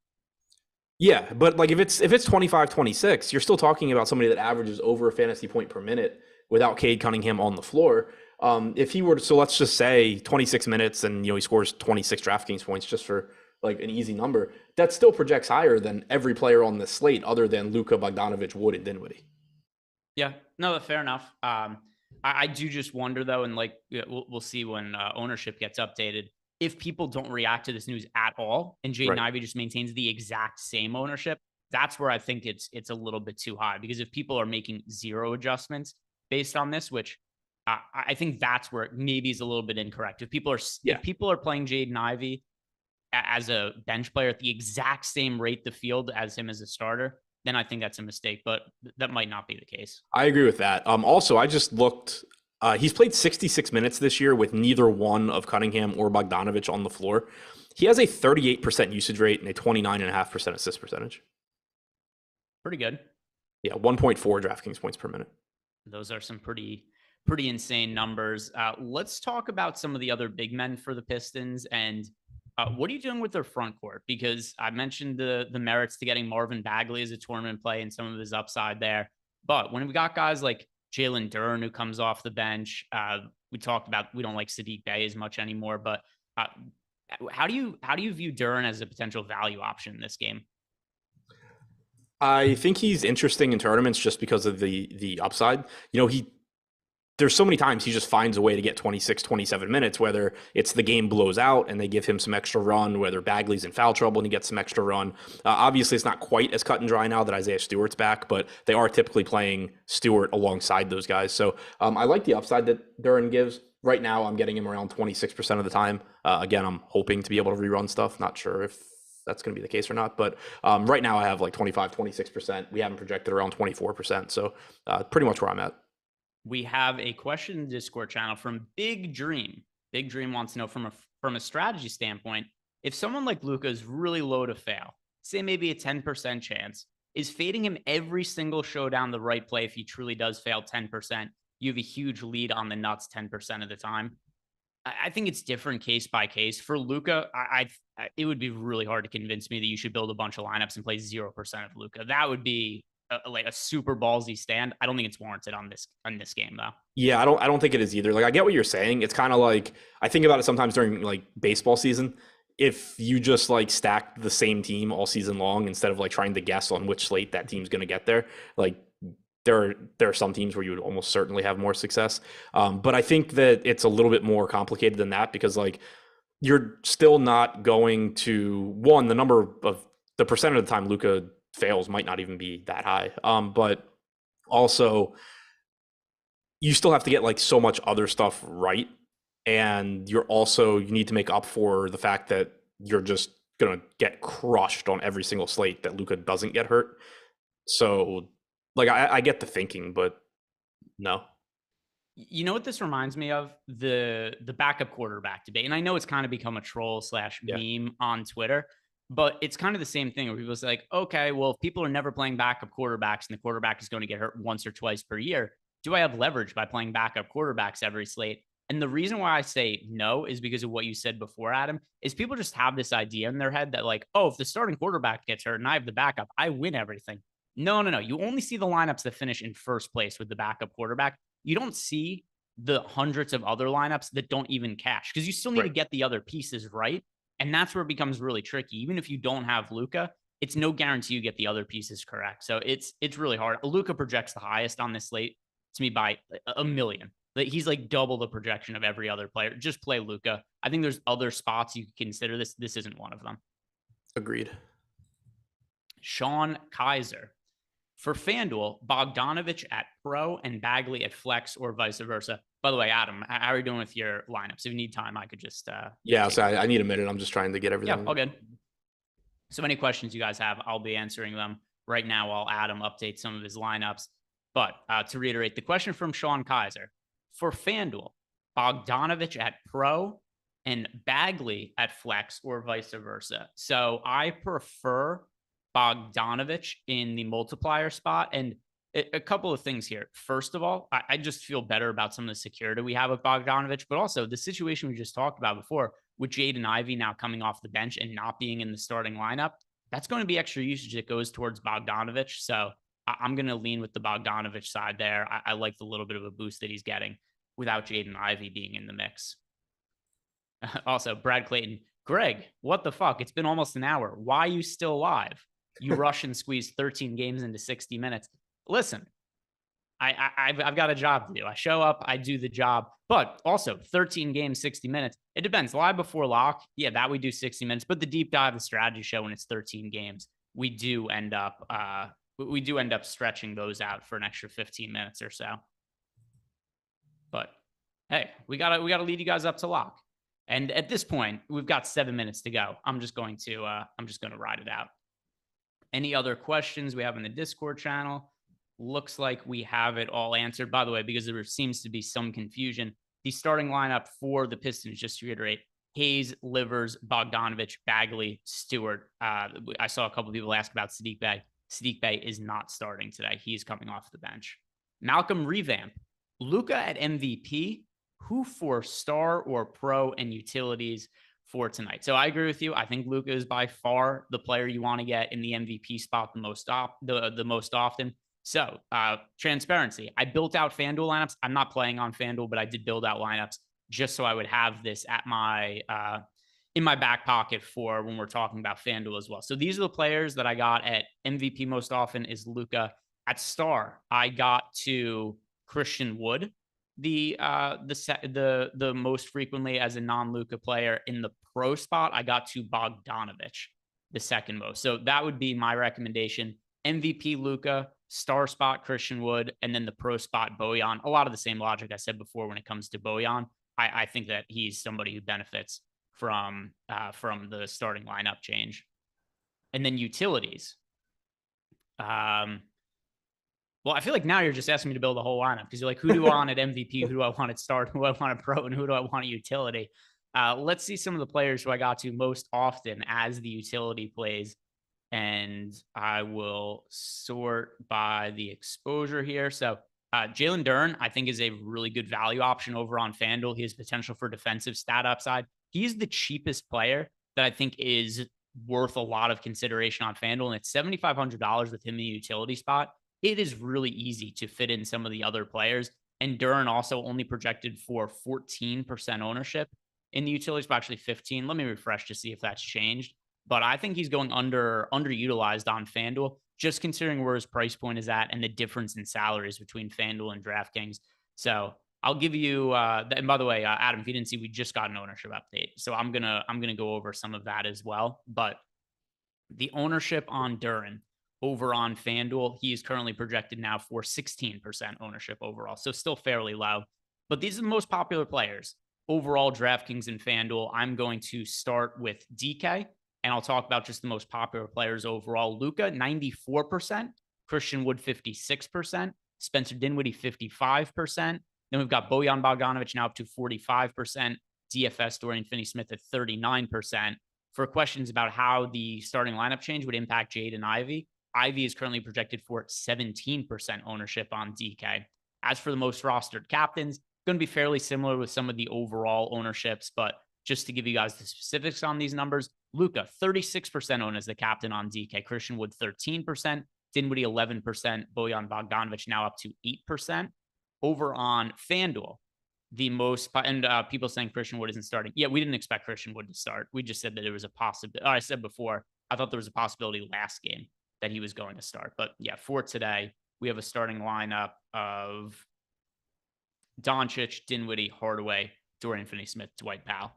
Yeah, but like if it's 25, 26, you're still talking about somebody that averages over a fantasy point per minute without Cade Cunningham on the floor. If he were to, so let's just say 26 minutes and he scores 26 DraftKings points just for like an easy number, that still projects higher than every player on this slate other than Luka, Bogdanovich, Wood, and Dinwiddie. Yeah, no, fair enough. I do just wonder though, and like we'll see when ownership gets updated, if people don't react to this news at all and Jaden Ivey just maintains the exact same ownership, that's where I think it's a little bit too high. Because if people are making zero adjustments based on this, which I think that's where it maybe is a little bit incorrect. If people are playing Jaden Ivey as a bench player at the exact same rate the field as him as a starter, then I think that's a mistake, but that might not be the case. I agree with that. Also, I just looked. He's played 66 minutes this year with neither one of Cunningham or Bogdanovich on the floor. He has a 38% usage rate and a 29.5% assist percentage. Pretty good. Yeah, 1.4 DraftKings points per minute. Those are some pretty insane numbers. Let's talk about some of the other big men for the Pistons and what are you doing with their front court? Because I mentioned the merits to getting Marvin Bagley as a tournament play and some of his upside there. But when we got guys like Jalen Duren who comes off the bench, we talked about we don't like Saddiq Bey as much anymore. But how do you view Duren as a potential value option in this game? I think he's interesting in tournaments just because of the upside. There's so many times he just finds a way to get 26, 27 minutes, whether it's the game blows out and they give him some extra run, whether Bagley's in foul trouble and he gets some extra run. Obviously, it's not quite as cut and dry now that Isaiah Stewart's back, but they are typically playing Stewart alongside those guys. So I like the upside that Duren gives. Right now, I'm getting him around 26% of the time. Again, I'm hoping to be able to rerun stuff. Not sure if that's going to be the case or not. But right now, I have like 25, 26%. We haven't projected around 24%. So pretty much where I'm at. We have a question in the Discord channel from Big Dream. Big Dream wants to know from a strategy standpoint, if someone like Luka is really low to fail, say maybe a 10% chance, is fading him every single showdown the right play if he truly does fail 10%? You have a huge lead on the nuts 10% of the time. I think it's different case by case. For Luka, it would be really hard to convince me that you should build a bunch of lineups and play 0% of Luka. That would be like a super ballsy stand. I don't think it's warranted on this game though. Yeah, I don't think it is either. Like I get what you're saying. It's kind of like I think about it sometimes during like baseball season. If you just like stack the same team all season long instead of like trying to guess on which slate that team's going to get there, like there are some teams where you would almost certainly have more success. But I think that it's a little bit more complicated than that because like you're still not going to the percent of the time Luka fails might not even be that high. But also you still have to get like so much other stuff right. And you need to make up for the fact that you're just going to get crushed on every single slate that Luka doesn't get hurt. So like, I get the thinking, but no. You know what this reminds me of? The backup quarterback debate. And I know it's kind of become a troll / meme on Twitter. But it's kind of the same thing where people say like, okay, well, if people are never playing backup quarterbacks and the quarterback is going to get hurt once or twice per year, do I have leverage by playing backup quarterbacks every slate? And the reason why I say no is because of what you said before, Adam, is people just have this idea in their head that like, oh, if the starting quarterback gets hurt and I have the backup, I win everything. No. You only see the lineups that finish in first place with the backup quarterback. You don't see the hundreds of other lineups that don't even cash, because you still need to get the other pieces right. And that's where it becomes really tricky. Even if you don't have Luka, it's no guarantee you get the other pieces correct. So it's really hard. Luka projects the highest on this slate to me by a million. He's like double the projection of every other player. Just play Luka. I think there's other spots you could consider this. This isn't one of them. Agreed. Sean Kaiser. For FanDuel, Bogdanovich at pro and Bagley at flex, or vice versa. By the way, Adam, how are you doing with your lineups? If you need time, I could just... so I need a minute. I'm just trying to get everything. Yeah, all good. So any questions you guys have, I'll be answering them right now while Adam updates some of his lineups. But to reiterate, the question from Sean Kaiser. For FanDuel, Bogdanovich at pro and Bagley at flex, or vice versa. So I prefer Bogdanovich in the multiplier spot. And a couple of things here. First of all, I just feel better about some of the security we have with Bogdanovich, but also the situation we just talked about before with Jaden Ivey now coming off the bench and not being in the starting lineup. That's going to be extra usage that goes towards Bogdanovich. So I'm going to lean with the Bogdanovich side there. I like the little bit of a boost that he's getting without Jaden Ivey being in the mix. Also, Brad Clayton, Greg, what the fuck? It's been almost an hour. Why are you still alive? You rush and squeeze 13 games into 60 minutes. Listen, I've got a job to do. I show up, I do the job, but also 13 games, 60 minutes. It depends. Live before lock, yeah, that we do 60 minutes, but the deep dive, the strategy show, when it's 13 games, we do end up stretching those out for an extra 15 minutes or so. But hey, we gotta lead you guys up to lock. And at this point, we've got 7 minutes to go. I'm just going to ride it out. Any other questions we have in the Discord channel? Looks like we have it all answered. By the way, because there seems to be some confusion, the starting lineup for the Pistons, just to reiterate, Hayes, Livers, Bogdanovich, Bagley, Stewart. I saw a couple of people ask about Saddiq Bey. Saddiq Bey is not starting today. He's coming off the bench. Malcolm Revamp. Luka at MVP. Who for star or pro and utilities for tonight? So I agree with you. I think Luka is by far the player you want to get in the MVP spot the most often. So transparency. I built out FanDuel lineups. I'm not playing on FanDuel, but I did build out lineups just so I would have this at my in my back pocket for when we're talking about FanDuel as well. So these are the players that I got at MVP most often is Luka. At star, I got to Christian Wood, the most frequently as a non-Luka player. In the pro spot, I got to Bogdanovich, the second most. So that would be my recommendation. MVP Luka, star spot Christian Wood, and then the pro spot Bojan. A lot of the same logic I said before when it comes to Bojan. I think that he's somebody who benefits from the starting lineup change. And then utilities. Well, I feel like now you're just asking me to build a whole lineup because you're like, who do I want at MVP? Who do I want at start? Who do I want at pro? And who do I want at utility? Let's see some of the players who I got to most often as the utility plays. And I will sort by the exposure here. So Jalen Duren, I think, is a really good value option over on FanDuel. He has potential for defensive stat upside. He's the cheapest player that I think is worth a lot of consideration on FanDuel. And it's $7,500 with him in the utility spot. It is really easy to fit in some of the other players. And Duren also only projected for 14% ownership in the utility spot, actually 15. Let me refresh to see if that's changed. But I think he's going underutilized on FanDuel, just considering where his price point is at and the difference in salaries between FanDuel and DraftKings. So I'll give you, and by the way, Adam, if you didn't see, we just got an ownership update. So I'm gonna go over some of that as well. But the ownership on Duren over on FanDuel, he is currently projected now for 16% ownership overall. So still fairly low. But these are the most popular players. Overall, DraftKings and FanDuel, I'm going to start with DK. And I'll talk about just the most popular players overall. Luka, 94%. Christian Wood, 56%. Spencer Dinwiddie, 55%. Then we've got Bojan Bogdanovich now up to 45%. DFS Dorian Finney-Smith at 39%. For questions about how the starting lineup change would impact Jaden Ivey, Ivey is currently projected for 17% ownership on DK. As for the most rostered captains, going to be fairly similar with some of the overall ownerships, but just to give you guys the specifics on these numbers, Luka, 36% owned as the captain on DK. Christian Wood, 13%. Dinwiddie, 11%. Bojan Bogdanovich now up to 8%. Over on FanDuel, the most, and people saying Christian Wood isn't starting. Yeah, we didn't expect Christian Wood to start. We just said that there was a possibility. I said before, I thought there was a possibility last game that he was going to start. But yeah, for today, we have a starting lineup of Doncic, Dinwiddie, Hardaway, Dorian Finney-Smith, Dwight Powell.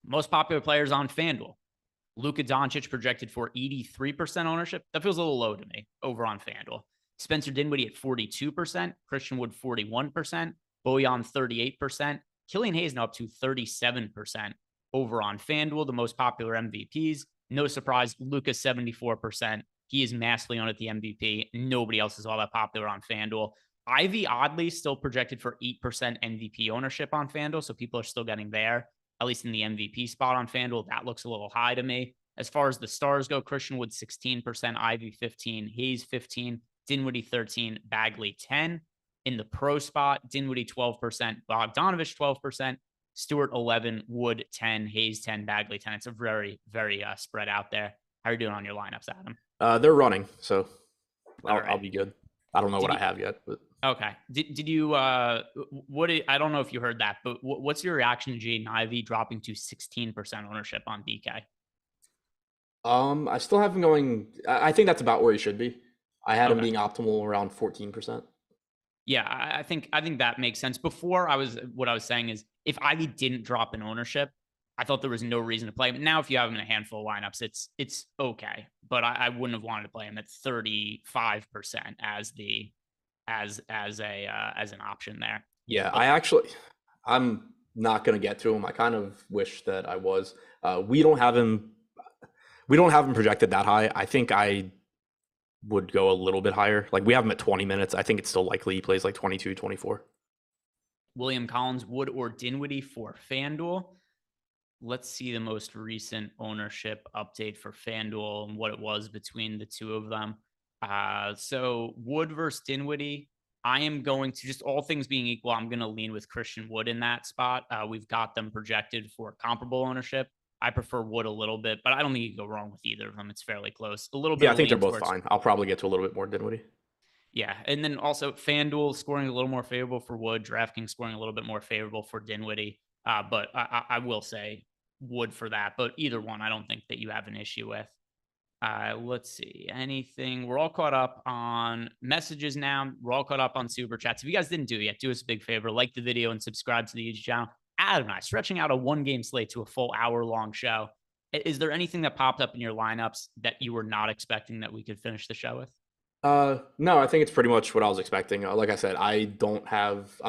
Most popular players on FanDuel. Luka Doncic projected for 83% ownership. That feels a little low to me over on FanDuel. Spencer Dinwiddie at 42%, Christian Wood 41%, Bojan 38%, Killian Hayes now up to 37% over on FanDuel, the most popular MVPs. No surprise, Luka 74%. He is massively on at the MVP. Nobody else is all that popular on FanDuel. Ivy, oddly, still projected for 8% MVP ownership on FanDuel, so people are still getting there, at least in the MVP spot on FanDuel. That looks a little high to me. As far as the stars go, Christian Wood 16%, Ivy 15%, Hayes 15%, Dinwiddie 13%, Bagley 10%. In the pro spot, Dinwiddie 12%, Bogdanovich 12%, Stewart 11%, Wood 10%, Hayes 10%, Bagley 10%. It's a very, very spread out there. How are you doing on your lineups, Adam? They're running, so Right. I'll be good. I don't know what I have yet, but okay. Did you I don't know if you heard that, but what's your reaction to Jaden Ivey dropping to 16% ownership on DK? I still have him going. I think that's about where he should be. I had him being optimal around 14%. Yeah, I think that makes sense. Before, what I was saying is if Ivy didn't drop in ownership, I thought there was no reason to play him. Now, if you have him in a handful of lineups, it's okay. But I wouldn't have wanted to play him at 35% as an option there. Yeah, I'm not gonna get to him. I kind of wish that I was. We don't have him projected that high. I think I would go a little bit higher. Like we have him at 20 minutes. I think it's still likely he plays like 22, 24. William Collins, Wood, or Dinwiddie for FanDuel. Let's see the most recent ownership update for FanDuel and what it was between the two of them. So Wood versus Dinwiddie. I am going to, just all things being equal, I'm going to lean with Christian Wood in that spot. We've got them projected for comparable ownership. I prefer Wood a little bit, but I don't think you can go wrong with either of them. It's fairly close. A little bit. Yeah, I think they're both fine. I'll probably get to a little bit more Dinwiddie. Yeah, and then also FanDuel scoring a little more favorable for Wood, DraftKings scoring a little bit more favorable for Dinwiddie. But I will say Wood for that. But either one, I don't think that you have an issue with. Let's see. Anything? We're all caught up on messages now. We're all caught up on super chats. If you guys didn't do it yet, do us a big favor. Like the video and subscribe to the YouTube channel. Adam and I stretching out a one-game slate to a full hour-long show. Is there anything that popped up in your lineups that you were not expecting that we could finish the show with? No, I think it's pretty much what I was expecting. Like I said, I'm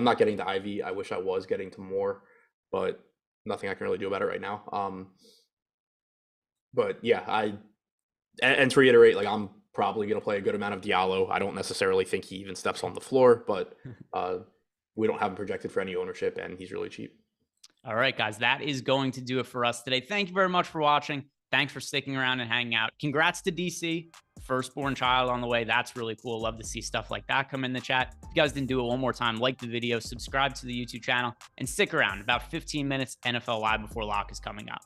not getting to Ivy. I wish I was getting to more, but nothing I can really do about it right now. But yeah, and to reiterate, like I'm probably going to play a good amount of Diallo. I don't necessarily think he even steps on the floor, but we don't have him projected for any ownership, and he's really cheap. All right, guys, that is going to do it for us today. Thank you very much for watching. Thanks for sticking around and hanging out. Congrats to DC, firstborn child on the way. That's really cool. Love to see stuff like that come in the chat. If you guys didn't do it one more time, like the video, subscribe to the YouTube channel, and stick around. About 15 minutes, NFL Live before lock is coming up.